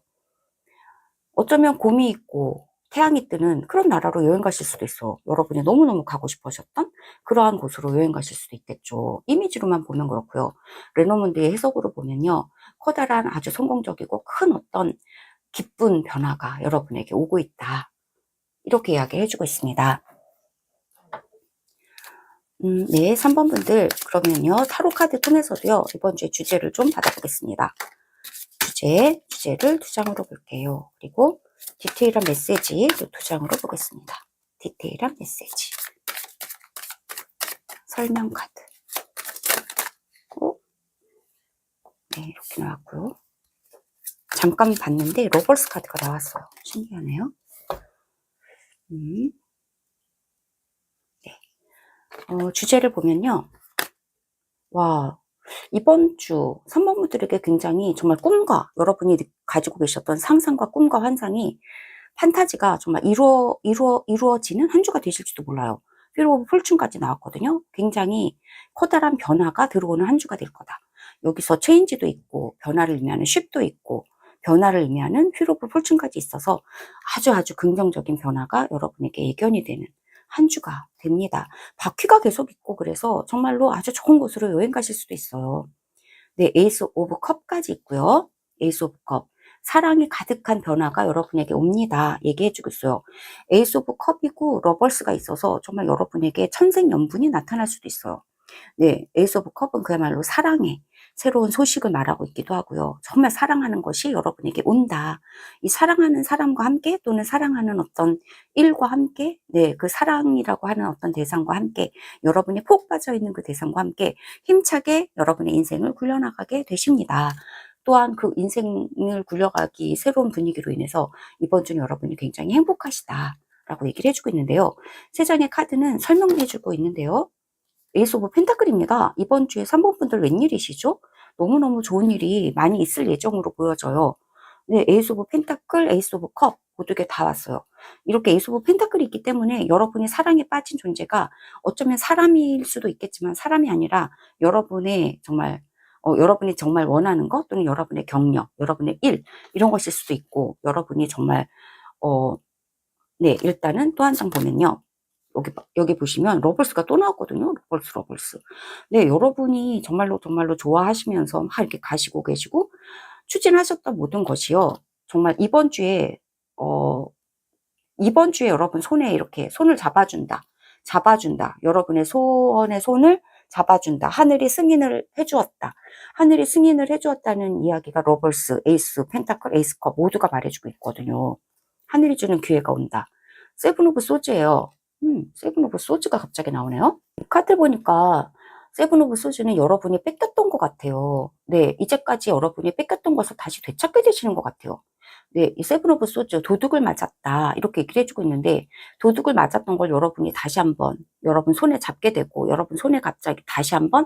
어쩌면 곰이 있고 태양이 뜨는 그런 나라로 여행 가실 수도 있어. 여러분이 너무너무 가고 싶으셨던 그러한 곳으로 여행 가실 수도 있겠죠. 이미지로만 보면 그렇고요. 레노몬드의 해석으로 보면요, 커다란 아주 성공적이고 큰 어떤 기쁜 변화가 여러분에게 오고 있다, 이렇게 이야기해 주고 있습니다. 네, 3번 분들 그러면요, 타로 카드 통해서도요, 이번 주에 주제를 좀 받아보겠습니다. 주제를 2장으로 볼게요. 그리고 디테일한 메시지 2장으로 보겠습니다. 디테일한 메시지. 설명 카드. 네, 이렇게 나왔고요. 잠깐 봤는데 로벌스 카드가 나왔어요. 신기하네요. 네. 주제를 보면요. 와, 이번 주 3번 분들에게 굉장히 정말 꿈과 여러분이 가지고 계셨던 상상과 꿈과 환상이 판타지가 정말 이루어지는 한 주가 되실지도 몰라요. 휠 오브 폴춘까지 나왔거든요. 굉장히 커다란 변화가 들어오는 한 주가 될 거다. 여기서 체인지도 있고 변화를 의미하는 쉽도 있고 변화를 의미하는 휠 오브 폴춘까지 있어서 아주 긍정적인 변화가 여러분에게 예견이 되는 한 주가 됩니다. 바퀴가 계속 있고 그래서 정말로 아주 좋은 곳으로 여행 가실 수도 있어요. 네, 에이스 오브 컵까지 있고요. 에이스 오브 컵. 사랑이 가득한 변화가 여러분에게 옵니다. 얘기해주고 있어요. 에이스 오브 컵이고 러벌스가 있어서 정말 여러분에게 천생연분이 나타날 수도 있어요. 네, 에이스 오브 컵은 그야말로 새로운 소식을 말하고 있기도 하고요. 정말 사랑하는 것이 여러분에게 온다. 이 사랑하는 사람과 함께 또는 사랑하는 어떤 일과 함께, 네, 그 사랑이라고 하는 어떤 대상과 함께 여러분이 푹 빠져 있는 그 대상과 함께 힘차게 여러분의 인생을 굴려나가게 되십니다. 또한 그 인생을 굴려가기 새로운 분위기로 인해서 이번 주는 여러분이 굉장히 행복하시다 라고 얘기를 해주고 있는데요. 세 장의 카드는 설명해주고 있는데요. 에이스 오브 펜타클입니다. 이번 주에 3번 분들 웬일이시죠? 너무너무 좋은 일이 많이 있을 예정으로 보여져요. 네, 에이스 오브 펜타클, 에이스 오브 컵 모두게 다 왔어요. 이렇게 에이스 오브 펜타클이 있기 때문에 여러분이 사랑에 빠진 존재가 어쩌면 사람일 수도 있겠지만 사람이 아니라 여러분의 정말 여러분이 정말 원하는 것 또는 여러분의 경력, 여러분의 일 이런 것일 수도 있고 여러분이 정말 네, 일단은 또 한 장 보면요. 여기 보시면 러벌스가 또 나왔거든요. 러벌스. 네, 여러분이 정말로 좋아하시면서 막 이렇게 가시고 계시고 추진하셨던 모든 것이요. 정말 이번 주에 여러분 손에 이렇게 손을 잡아준다. 여러분의 소원의 손을 잡아준다. 하늘이 승인을 해주었다. 하늘이 승인을 해주었다는 이야기가 러벌스, 에이스, 펜타클, 에이스컵 모두가 말해주고 있거든요. 하늘이 주는 기회가 온다. 세븐 오브 소즈예요. 세븐 오브 소즈가 갑자기 나오네요. 카드 보니까 세븐 오브 소즈는 여러분이 뺏겼던 것 같아요. 네, 이제까지 여러분이 뺏겼던 것을 다시 되찾게 되시는 것 같아요. 네, 이 세븐 오브 소즈 도둑을 맞았다 이렇게 얘기를 해주고 있는데 도둑을 맞았던 걸 여러분이 다시 한번 여러분 손에 잡게 되고 여러분 손에 갑자기 다시 한번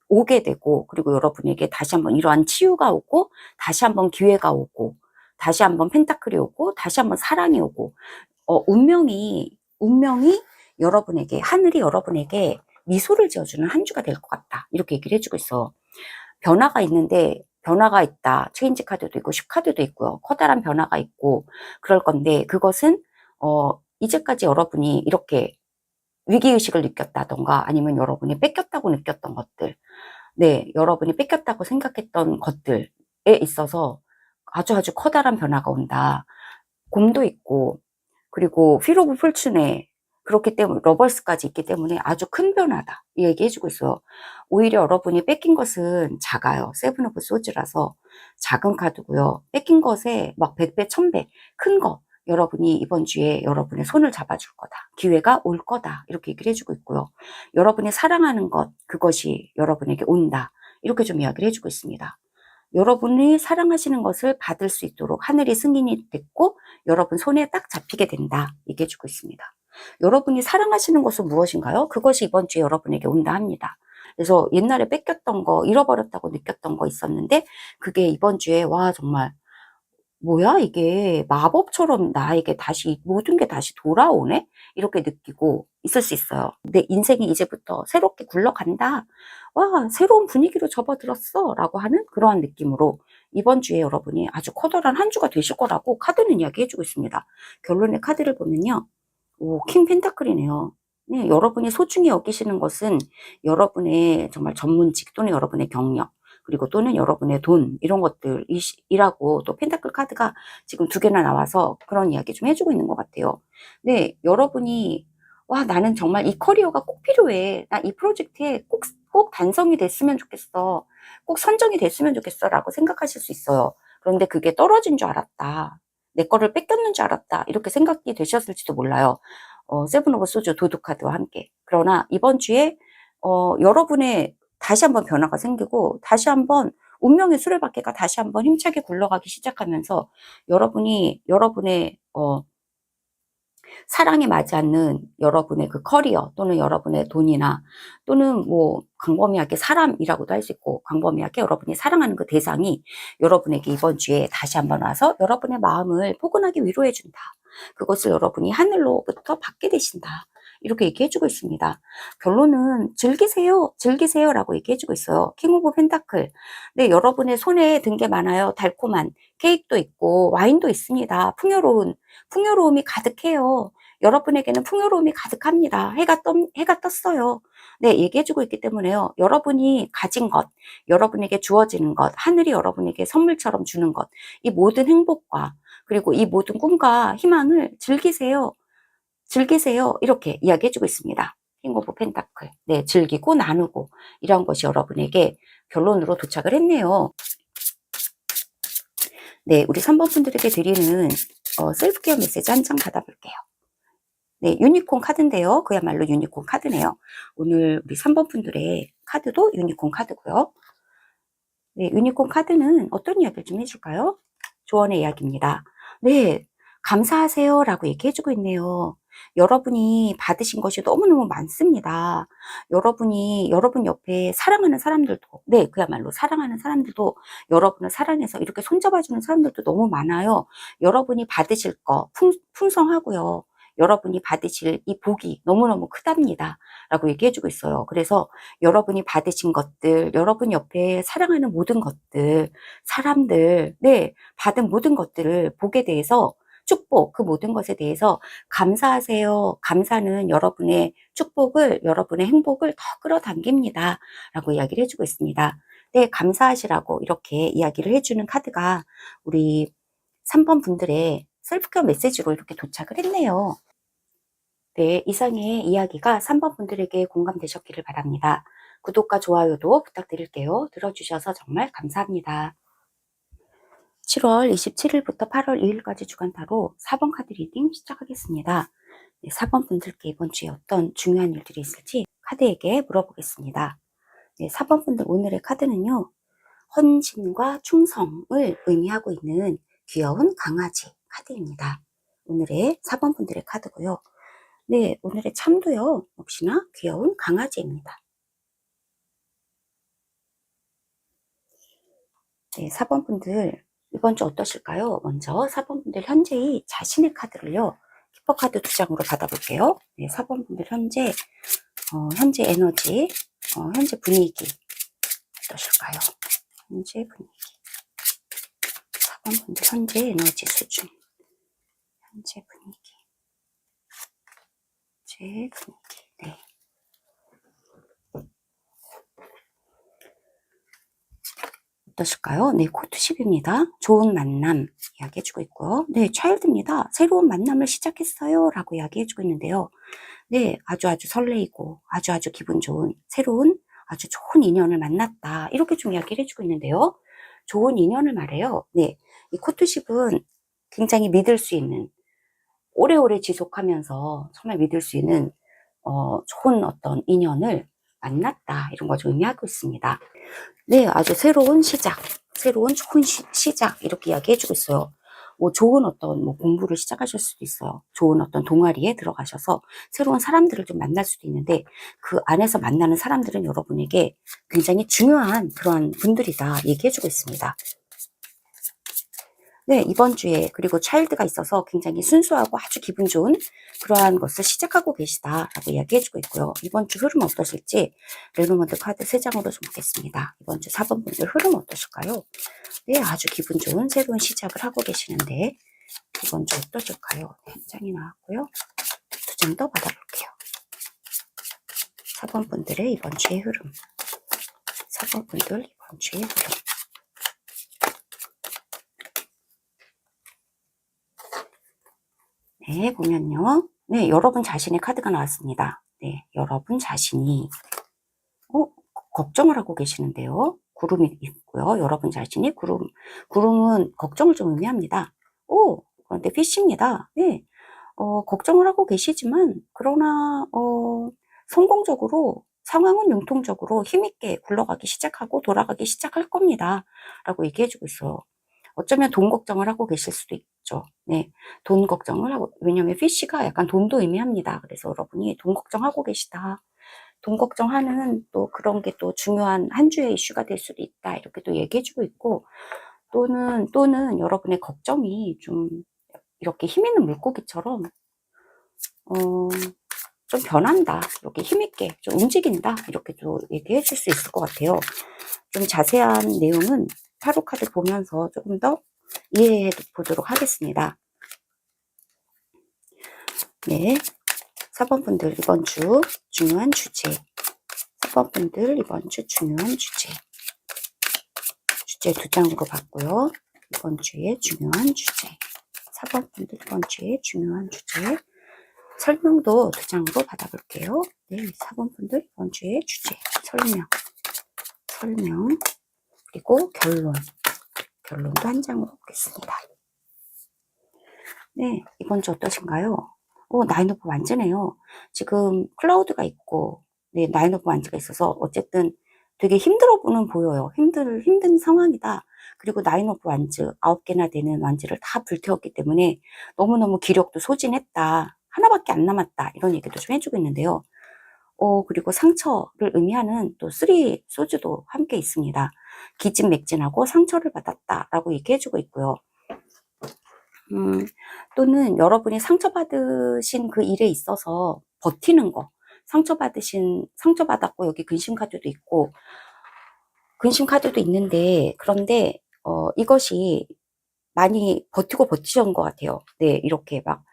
오게 되고 그리고 여러분에게 다시 한번 이러한 치유가 오고 다시 한번 기회가 오고 다시 한번 펜타클이 오고 다시 한번 사랑이 오고 운명이 여러분에게 하늘이 여러분에게 미소를 지어주는 한 주가 될 것 같다 이렇게 얘기를 해주고 있어. 변화가 있는데 변화가 있다. 체인지 카드도 있고 슈 카드도 있고요. 커다란 변화가 있고 그럴 건데 그것은 이제까지 여러분이 이렇게 위기의식을 느꼈다던가 아니면 여러분이 뺏겼다고 느꼈던 것들 네, 여러분이 뺏겼다고 생각했던 것들에 있어서 아주 커다란 변화가 온다. 곰도 있고 그리고 휠 오브 폴춘에 그렇기 때문에 러벌스까지 있기 때문에 아주 큰 변화다 이 얘기 해주고 있어요. 오히려 여러분이 뺏긴 것은 작아요. 세븐 오브 소즈라서 작은 카드고요. 뺏긴 것에 막 100배 1000배 큰 거 여러분이 이번 주에 여러분의 손을 잡아줄 거다. 기회가 올 거다. 이렇게 얘기를 해주고 있고요. 여러분이 사랑하는 것 그것이 여러분에게 온다. 이렇게 좀 이야기를 해주고 있습니다. 여러분이 사랑하시는 것을 받을 수 있도록 하늘이 승인이 됐고 여러분 손에 딱 잡히게 된다 얘기해주고 있습니다. 여러분이 사랑하시는 것은 무엇인가요? 그것이 이번 주에 여러분에게 온다 합니다. 그래서 옛날에 뺏겼던 거 잃어버렸다고 느꼈던 거 있었는데 그게 이번 주에 와 정말 뭐야 이게 마법처럼 나에게 다시 모든 게 다시 돌아오네? 이렇게 느끼고 있을 수 있어요. 내 인생이 이제부터 새롭게 굴러간다. 와 새로운 분위기로 접어들었어 라고 하는 그러한 느낌으로 이번 주에 여러분이 아주 커다란 한 주가 되실 거라고 카드는 이야기해주고 있습니다. 결론의 카드를 보면요. 킹 펜타클이네요. 네, 여러분이 소중히 여기시는 것은 여러분의 정말 전문직 또는 여러분의 경력 그리고 또는 여러분의 돈 이런 것들이라고 또 펜타클 카드가 지금 2개나 나와서 그런 이야기 좀 해주고 있는 것 같아요. 네, 여러분이 와 나는 정말 이 커리어가 꼭 필요해. 나 이 프로젝트에 꼭 단성이 됐으면 좋겠어. 꼭 선정이 됐으면 좋겠어 라고 생각하실 수 있어요. 그런데 그게 떨어진 줄 알았다. 내 거를 뺏겼는 줄 알았다. 이렇게 생각이 되셨을지도 몰라요. 세븐 오브 소주 도둑 카드와 함께. 그러나 이번 주에 여러분의 다시 한번 변화가 생기고 다시 한번 운명의 수레바퀴가 다시 한번 힘차게 굴러가기 시작하면서 여러분이 여러분의 사랑에 맞지 않는 여러분의 그 커리어 또는 여러분의 돈이나 또는 뭐 광범위하게 사람이라고도 할 수 있고 광범위하게 여러분이 사랑하는 그 대상이 여러분에게 이번 주에 다시 한번 와서 여러분의 마음을 포근하게 위로해 준다. 그것을 여러분이 하늘로부터 받게 되신다. 이렇게 얘기해주고 있습니다. 결론은 즐기세요 라고 얘기해주고 있어요. 킹 오브 펜타클. 네, 여러분의 손에 든 게 많아요. 달콤한 케이크도 있고 와인도 있습니다. 풍요로움이 가득해요. 여러분에게는 풍요로움이 가득합니다. 해가 떴어요. 네, 얘기해주고 있기 때문에요. 여러분이 가진 것, 여러분에게 주어지는 것, 하늘이 여러분에게 선물처럼 주는 것, 이 모든 행복과 그리고 이 모든 꿈과 희망을 즐기세요. 이렇게 이야기해주고 있습니다. 킹 오브 펜타클. 네, 즐기고 나누고 이런 것이 여러분에게 결론으로 도착을 했네요. 네, 우리 3번 분들에게 드리는 셀프케어 메시지 한 장 받아볼게요. 네, 유니콘 카드인데요. 그야말로 유니콘 카드네요. 오늘 우리 3번 분들의 카드도 유니콘 카드고요. 네, 유니콘 카드는 어떤 이야기를 좀 해줄까요? 조언의 이야기입니다. 네, 감사하세요 라고 얘기해주고 있네요. 여러분이 받으신 것이 너무너무 많습니다. 여러분 옆에 사랑하는 사람들도, 네, 그야말로 사랑하는 사람들도 여러분을 사랑해서 이렇게 손잡아주는 사람들도 너무 많아요. 여러분이 받으실 거 풍성하고요. 여러분이 받으실 이 복이 너무너무 크답니다. 라고 얘기해주고 있어요. 그래서 여러분이 받으신 것들, 여러분 옆에 사랑하는 모든 것들, 사람들, 네, 받은 모든 것들을 복에 대해서 축복, 그 모든 것에 대해서 감사하세요. 감사는 여러분의 축복을, 여러분의 행복을 더 끌어당깁니다. 라고 이야기를 해주고 있습니다. 네, 감사하시라고 이렇게 이야기를 해주는 카드가 우리 3번 분들의 셀프케어 메시지로 이렇게 도착을 했네요. 네, 이상의 이야기가 3번 분들에게 공감되셨기를 바랍니다. 구독과 좋아요도 부탁드릴게요. 들어주셔서 정말 감사합니다. 7월 27일부터 8월 2일까지 주간타로 4번 카드 리딩 시작하겠습니다. 네, 4번 분들께 이번 주에 어떤 중요한 일들이 있을지 카드에게 물어보겠습니다. 네, 4번 분들 오늘의 카드는요. 헌신과 충성을 의미하고 있는 귀여운 강아지 카드입니다. 오늘의 4번 분들의 카드고요. 네, 오늘의 참도요. 역시나 귀여운 강아지입니다. 네, 4번 분들 이번 주 어떠실까요? 먼저 4번 분들 현재의 자신의 카드를요. 키퍼 카드 2장으로 받아볼게요. 네, 4번 분들 현재 에너지, 현재 분위기 어떠실까요? 현재 분위기. 4번 분들 현재 에너지 수준. 현재 분위기. 현재 분위기. 네. 어떠실까요? 네, 코트 10입니다. 좋은 만남 이야기해주고 있고요. 네, 차일드입니다. 새로운 만남을 시작했어요 라고 이야기해주고 있는데요. 네, 아주 설레이고 아주 기분 좋은 새로운 아주 좋은 인연을 만났다 이렇게 좀 이야기를 해주고 있는데요. 좋은 인연을 말해요. 네, 이 코트 10은 굉장히 믿을 수 있는 오래오래 지속하면서 정말 믿을 수 있는 좋은 어떤 인연을 만났다 이런 거 좀 의미하고 있습니다. 네, 아주 새로운 시작, 새로운 좋은 시작 이렇게 이야기해주고 있어요. 뭐 좋은 어떤 뭐 공부를 시작하실 수도 있어요. 좋은 어떤 동아리에 들어가셔서 새로운 사람들을 좀 만날 수도 있는데 그 안에서 만나는 사람들은 여러분에게 굉장히 중요한 그런 분들이다 얘기해주고 있습니다. 네, 이번 주에 그리고 차일드가 있어서 굉장히 순수하고 아주 기분 좋은 그러한 것을 시작하고 계시다라고 이야기해주고 있고요. 이번 주 흐름 어떠실지 레노먼드 카드 3장으로 좀 보겠습니다. 이번 주 4번 분들 흐름 어떠실까요? 네, 아주 기분 좋은 새로운 시작을 하고 계시는데 이번 주 어떠실까요? 네, 한 장이 나왔고요. 2장 더 받아볼게요. 4번 분들의 이번 주의 흐름. 4번 분들 이번 주의 흐름. 네, 보면요. 네, 여러분 자신의 카드가 나왔습니다. 네, 여러분 자신이 걱정을 하고 계시는데요. 구름이 있고요. 여러분 자신이 구름은 걱정을 좀 의미합니다. 그런데 피시입니다. 네, 걱정을 하고 계시지만 그러나 성공적으로 상황은 융통적으로 힘있게 굴러가기 시작하고 돌아가기 시작할 겁니다. 라고 얘기해주고 있어요. 어쩌면 돈 걱정을 하고 계실 수도 있죠. 네, 돈 걱정을 하고, 왜냐면 피쉬가 약간 돈도 의미합니다. 그래서 여러분이 돈 걱정하고 계시다. 돈 걱정하는 또 그런 게 또 중요한 한 주의 이슈가 될 수도 있다. 이렇게 또 얘기해주고 있고, 또는 여러분의 걱정이 좀 이렇게 힘 있는 물고기처럼, 좀 변한다. 이렇게 힘있게 좀 움직인다. 이렇게 또 얘기해 줄 수 있을 것 같아요. 좀 자세한 내용은 타로 카드 보면서 조금 더 이해해 보도록 하겠습니다. 네. 4번 분들 이번 주 중요한 주제. 4번 분들 이번 주 중요한 주제. 주제 2장으로 봤고요. 이번 주에 중요한 주제. 4번 분들 이번 주에 중요한 주제. 설명도 2장으로 받아볼게요. 네, 4번 분들 이번 주의 주제 설명. 설명, 그리고 결론도 한 장으로 보겠습니다. 네, 이번 주 어떠신가요? 나인 오브 완즈네요. 지금 클라우드가 있고, 네, 나인 오브 완즈가 있어서 어쨌든 되게 힘들어 보여요. 힘든 상황이다. 그리고 나인 오브 완즈, 9개나 되는 완즈를 다 불태웠기 때문에 너무너무 기력도 소진했다. 하나밖에 안 남았다. 이런 얘기도 좀 해주고 있는데요. 그리고 상처를 의미하는 또 3 소주도 함께 있습니다. 기진맥진하고 상처를 받았다라고 얘기해주고 있고요. 또는 여러분이 상처받으신 그 일에 있어서 버티는 거, 상처받았고 여기 근심카드도 있고, 근심카드도 있는데, 그런데, 이것이 많이 버티셨던 것 같아요. 네, 이렇게 막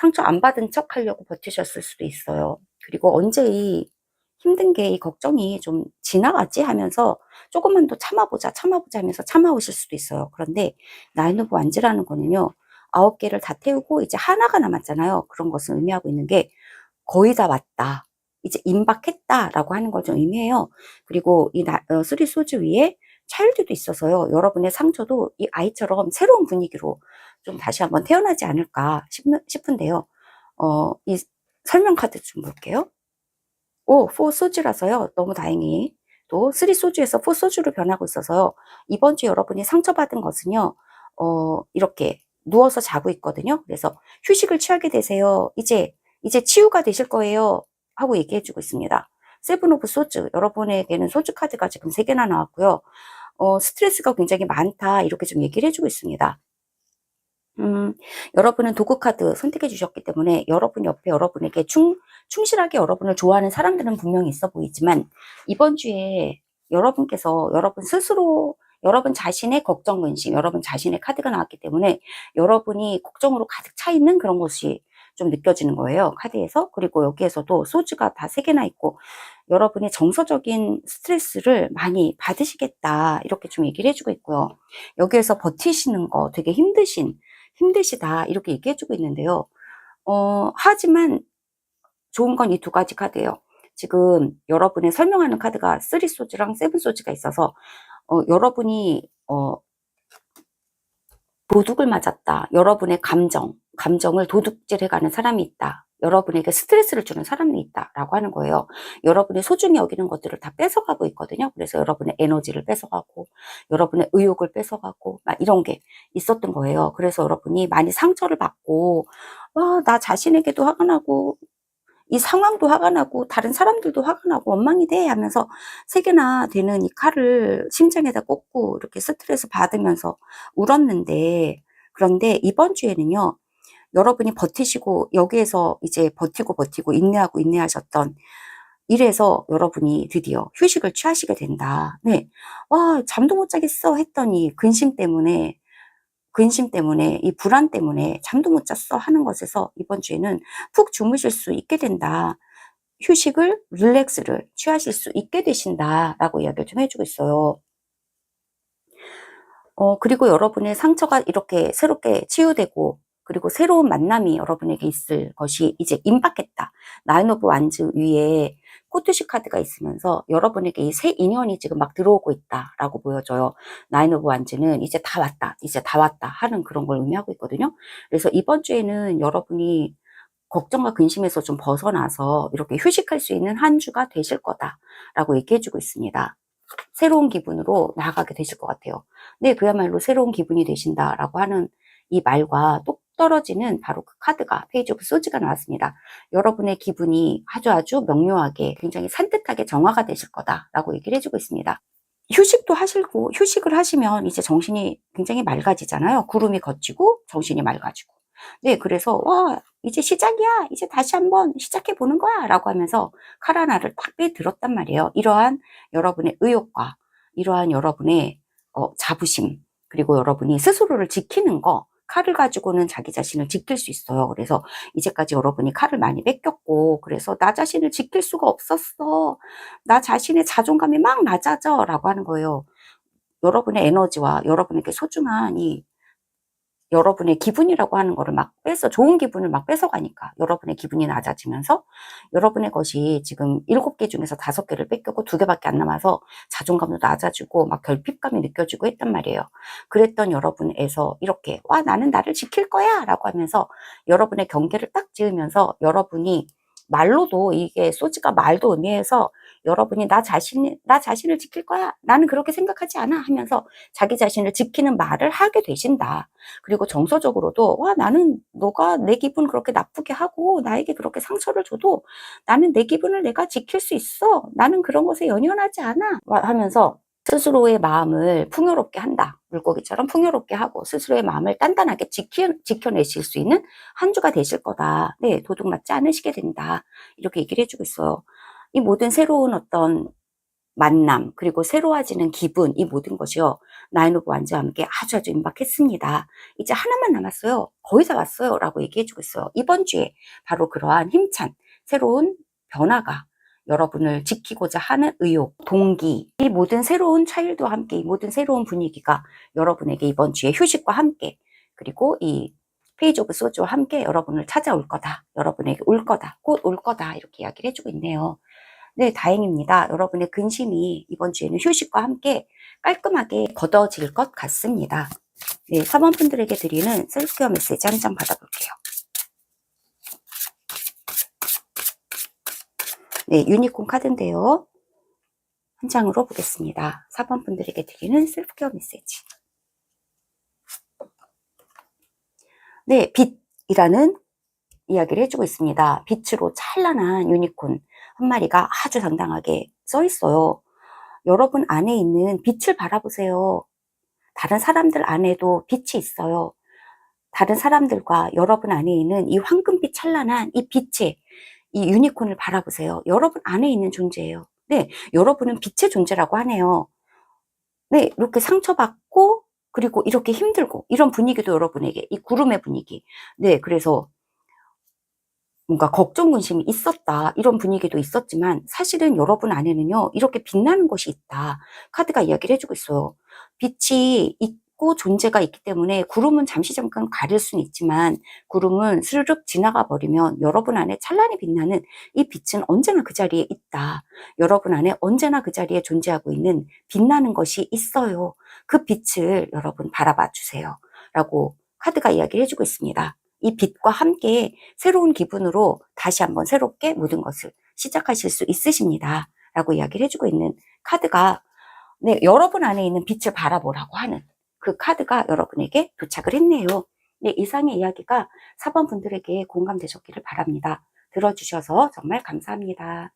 상처 안 받은 척 하려고 버티셨을 수도 있어요. 그리고 언제 이 힘든 게, 이 걱정이 좀 지나가지 하면서 조금만 더 참아보자 하면서 참아오실 수도 있어요. 그런데 나인 오브 완즈라는 거는요, 9개를 다 태우고 이제 하나가 남았잖아요. 그런 것을 의미하고 있는 게 거의 다 왔다. 이제 임박했다라고 하는 걸 좀 의미해요. 그리고 이 3 소주 위에 차일드도 있어서요. 여러분의 상처도 이 아이처럼 새로운 분위기로 좀 다시 한번 태어나지 않을까 싶은데요. 이 설명 카드 좀 볼게요. 4 소주라서요. 너무 다행히 또 3 소주에서 4 소주로 변하고 있어서요. 이번 주 여러분이 상처받은 것은요. 이렇게 누워서 자고 있거든요. 그래서 휴식을 취하게 되세요. 이제 치유가 되실 거예요. 하고 얘기해주고 있습니다. 세븐 오브 소주, 여러분에게는 소주 카드가 지금 3개나 나왔고요. 스트레스가 굉장히 많다. 이렇게 좀 얘기를 해주고 있습니다. 여러분은 도구 카드 선택해 주셨기 때문에 여러분 옆에 여러분에게 충실하게 여러분을 좋아하는 사람들은 분명히 있어 보이지만, 이번 주에 여러분께서 여러분 스스로 여러분 자신의 걱정, 근심, 여러분 자신의 카드가 나왔기 때문에 여러분이 걱정으로 가득 차 있는 그런 것이 좀 느껴지는 거예요, 카드에서. 그리고 여기에서도 소주가 다 3개나 있고, 여러분이 정서적인 스트레스를 많이 받으시겠다, 이렇게 좀 얘기를 해주고 있고요. 여기에서 버티시는 거 되게 힘드시다, 이렇게 얘기해주고 있는데요. 하지만 좋은 건 이 2가지 카드예요. 지금 여러분의 설명하는 카드가 3 소주랑 7 소주가 있어서, 여러분이 도둑을 맞았다. 여러분의 감정을 도둑질해가는 사람이 있다. 여러분에게 스트레스를 주는 사람이 있다라고 하는 거예요. 여러분이 소중히 여기는 것들을 다 뺏어가고 있거든요. 그래서 여러분의 에너지를 뺏어가고, 여러분의 의욕을 뺏어가고, 막 이런 게 있었던 거예요. 그래서 여러분이 많이 상처를 받고, 나 자신에게도 화가 나고, 이 상황도 화가 나고, 다른 사람들도 화가 나고, 원망이 돼 하면서 3개나 되는 이 칼을 심장에다 꽂고 이렇게 스트레스 받으면서 울었는데, 그런데 이번 주에는요, 여러분이 버티시고 여기에서 이제 버티고 인내하셨던 일에서 여러분이 드디어 휴식을 취하시게 된다. 네. 잠도 못 자겠어 했더니 근심 때문에, 이 불안 때문에 잠도 못 잤어 하는 것에서 이번 주에는 푹 주무실 수 있게 된다. 릴렉스를 취하실 수 있게 되신다라고 이야기를 좀 해주고 있어요. 그리고 여러분의 상처가 이렇게 새롭게 치유되고, 그리고 새로운 만남이 여러분에게 있을 것이 이제 임박했다. 나인 오브 완즈 위에 코트시 카드가 있으면서 여러분에게 이 새 인연이 지금 막 들어오고 있다라고 보여져요. 나인 오브 완즈는 이제 다 왔다 하는 그런 걸 의미하고 있거든요. 그래서 이번 주에는 여러분이 걱정과 근심에서 좀 벗어나서 이렇게 휴식할 수 있는 한 주가 되실 거다라고 얘기해주고 있습니다. 새로운 기분으로 나아가게 되실 것 같아요. 네, 그야말로 새로운 기분이 되신다라고 하는 이 말과 똑 떨어지는 바로 그 카드가 페이지 오브 소즈가 나왔습니다. 여러분의 기분이 아주 명료하게 굉장히 산뜻하게 정화가 되실 거다라고 얘기를 해주고 있습니다. 휴식을 하시면 이제 정신이 굉장히 맑아지잖아요. 구름이 걷히고 정신이 맑아지고. 네, 그래서 이제 시작이야. 이제 다시 한번 시작해 보는 거야. 라고 하면서 칼 하나를 딱 빼들었단 말이에요. 이러한 여러분의 의욕과 이러한 여러분의 자부심, 그리고 여러분이 스스로를 지키는 거, 칼을 가지고는 자기 자신을 지킬 수 있어요. 그래서 이제까지 여러분이 칼을 많이 뺏겼고, 그래서 나 자신을 지킬 수가 없었어. 나 자신의 자존감이 막 낮아져. 라고 하는 거예요. 여러분의 에너지와 여러분에게 소중한 이 여러분의 기분이라고 하는 거를 막 좋은 기분을 막 뺏어가니까 여러분의 기분이 낮아지면서 여러분의 것이 지금 7개 중에서 5개를 뺏겼고 2개밖에 안 남아서 자존감도 낮아지고 막 결핍감이 느껴지고 했단 말이에요. 그랬던 여러분에서 이렇게 와 나는 나를 지킬 거야 라고 하면서 여러분의 경계를 딱 지으면서 여러분이 말로도 이게 소지가 말도 의미해서 여러분이 나 자신을 지킬 거야. 나는 그렇게 생각하지 않아 하면서 자기 자신을 지키는 말을 하게 되신다. 그리고 정서적으로도 와 나는 너가 내 기분 그렇게 나쁘게 하고 나에게 그렇게 상처를 줘도 나는 내 기분을 내가 지킬 수 있어. 나는 그런 것에 연연하지 않아. 하면서 스스로의 마음을 풍요롭게 한다. 물고기처럼 풍요롭게 하고 스스로의 마음을 단단하게 지켜내실 수 있는 한 주가 되실 거다. 네, 도둑 맞지 않으시게 된다. 이렇게 얘기를 해주고 있어요. 이 모든 새로운 어떤 만남 그리고 새로워지는 기분 이 모든 것이요. 나인 오브 완즈와 함께 아주 임박했습니다. 이제 하나만 남았어요. 거의 다 왔어요. 라고 얘기해주고 있어요. 이번 주에 바로 그러한 힘찬 새로운 변화가 여러분을 지키고자 하는 의욕, 동기 이 모든 새로운 차일드와 함께 이 모든 새로운 분위기가 여러분에게 이번 주에 휴식과 함께 그리고 이 페이지 오브 소즈와 함께 여러분을 찾아올 거다. 여러분에게 올 거다. 곧 올 거다. 이렇게 이야기를 해주고 있네요. 네, 다행입니다. 여러분의 근심이 이번 주에는 휴식과 함께 깔끔하게 걷어질 것 같습니다. 네, 사모분들에게 드리는 셀프케어 메시지 한 장 받아볼게요. 네, 유니콘 카드인데요. 한 장으로 보겠습니다. 4번 분들에게 드리는 셀프케어 메시지. 네, 빛이라는 이야기를 해주고 있습니다. 빛으로 찬란한 유니콘 한 마리가 아주 당당하게 써 있어요. 여러분 안에 있는 빛을 바라보세요. 다른 사람들 안에도 빛이 있어요. 다른 사람들과 여러분 안에 있는 이 황금빛 찬란한 이 빛의 이 유니콘을 바라보세요. 여러분 안에 있는 존재예요. 네, 여러분은 빛의 존재라고 하네요. 네, 이렇게 상처받고 그리고 이렇게 힘들고 이런 분위기도 여러분에게 이 구름의 분위기. 네, 그래서 뭔가 걱정, 근심이 있었다. 이런 분위기도 있었지만 사실은 여러분 안에는요. 이렇게 빛나는 것이 있다. 카드가 이야기를 해주고 있어요. 빛이 있고 존재가 있기 때문에 구름은 잠깐 가릴 수는 있지만 구름은 스르륵 지나가 버리면 여러분 안에 찬란히 빛나는 이 빛은 언제나 그 자리에 있다. 여러분 안에 언제나 그 자리에 존재하고 있는 빛나는 것이 있어요. 그 빛을 여러분 바라봐 주세요. 라고 카드가 이야기를 해주고 있습니다. 이 빛과 함께 새로운 기분으로 다시 한번 새롭게 모든 것을 시작하실 수 있으십니다. 라고 이야기를 해주고 있는 카드가 네, 여러분 안에 있는 빛을 바라보라고 하는 그 카드가 여러분에게 도착을 했네요. 네, 이상의 이야기가 4번 분들에게 공감되셨기를 바랍니다. 들어주셔서 정말 감사합니다.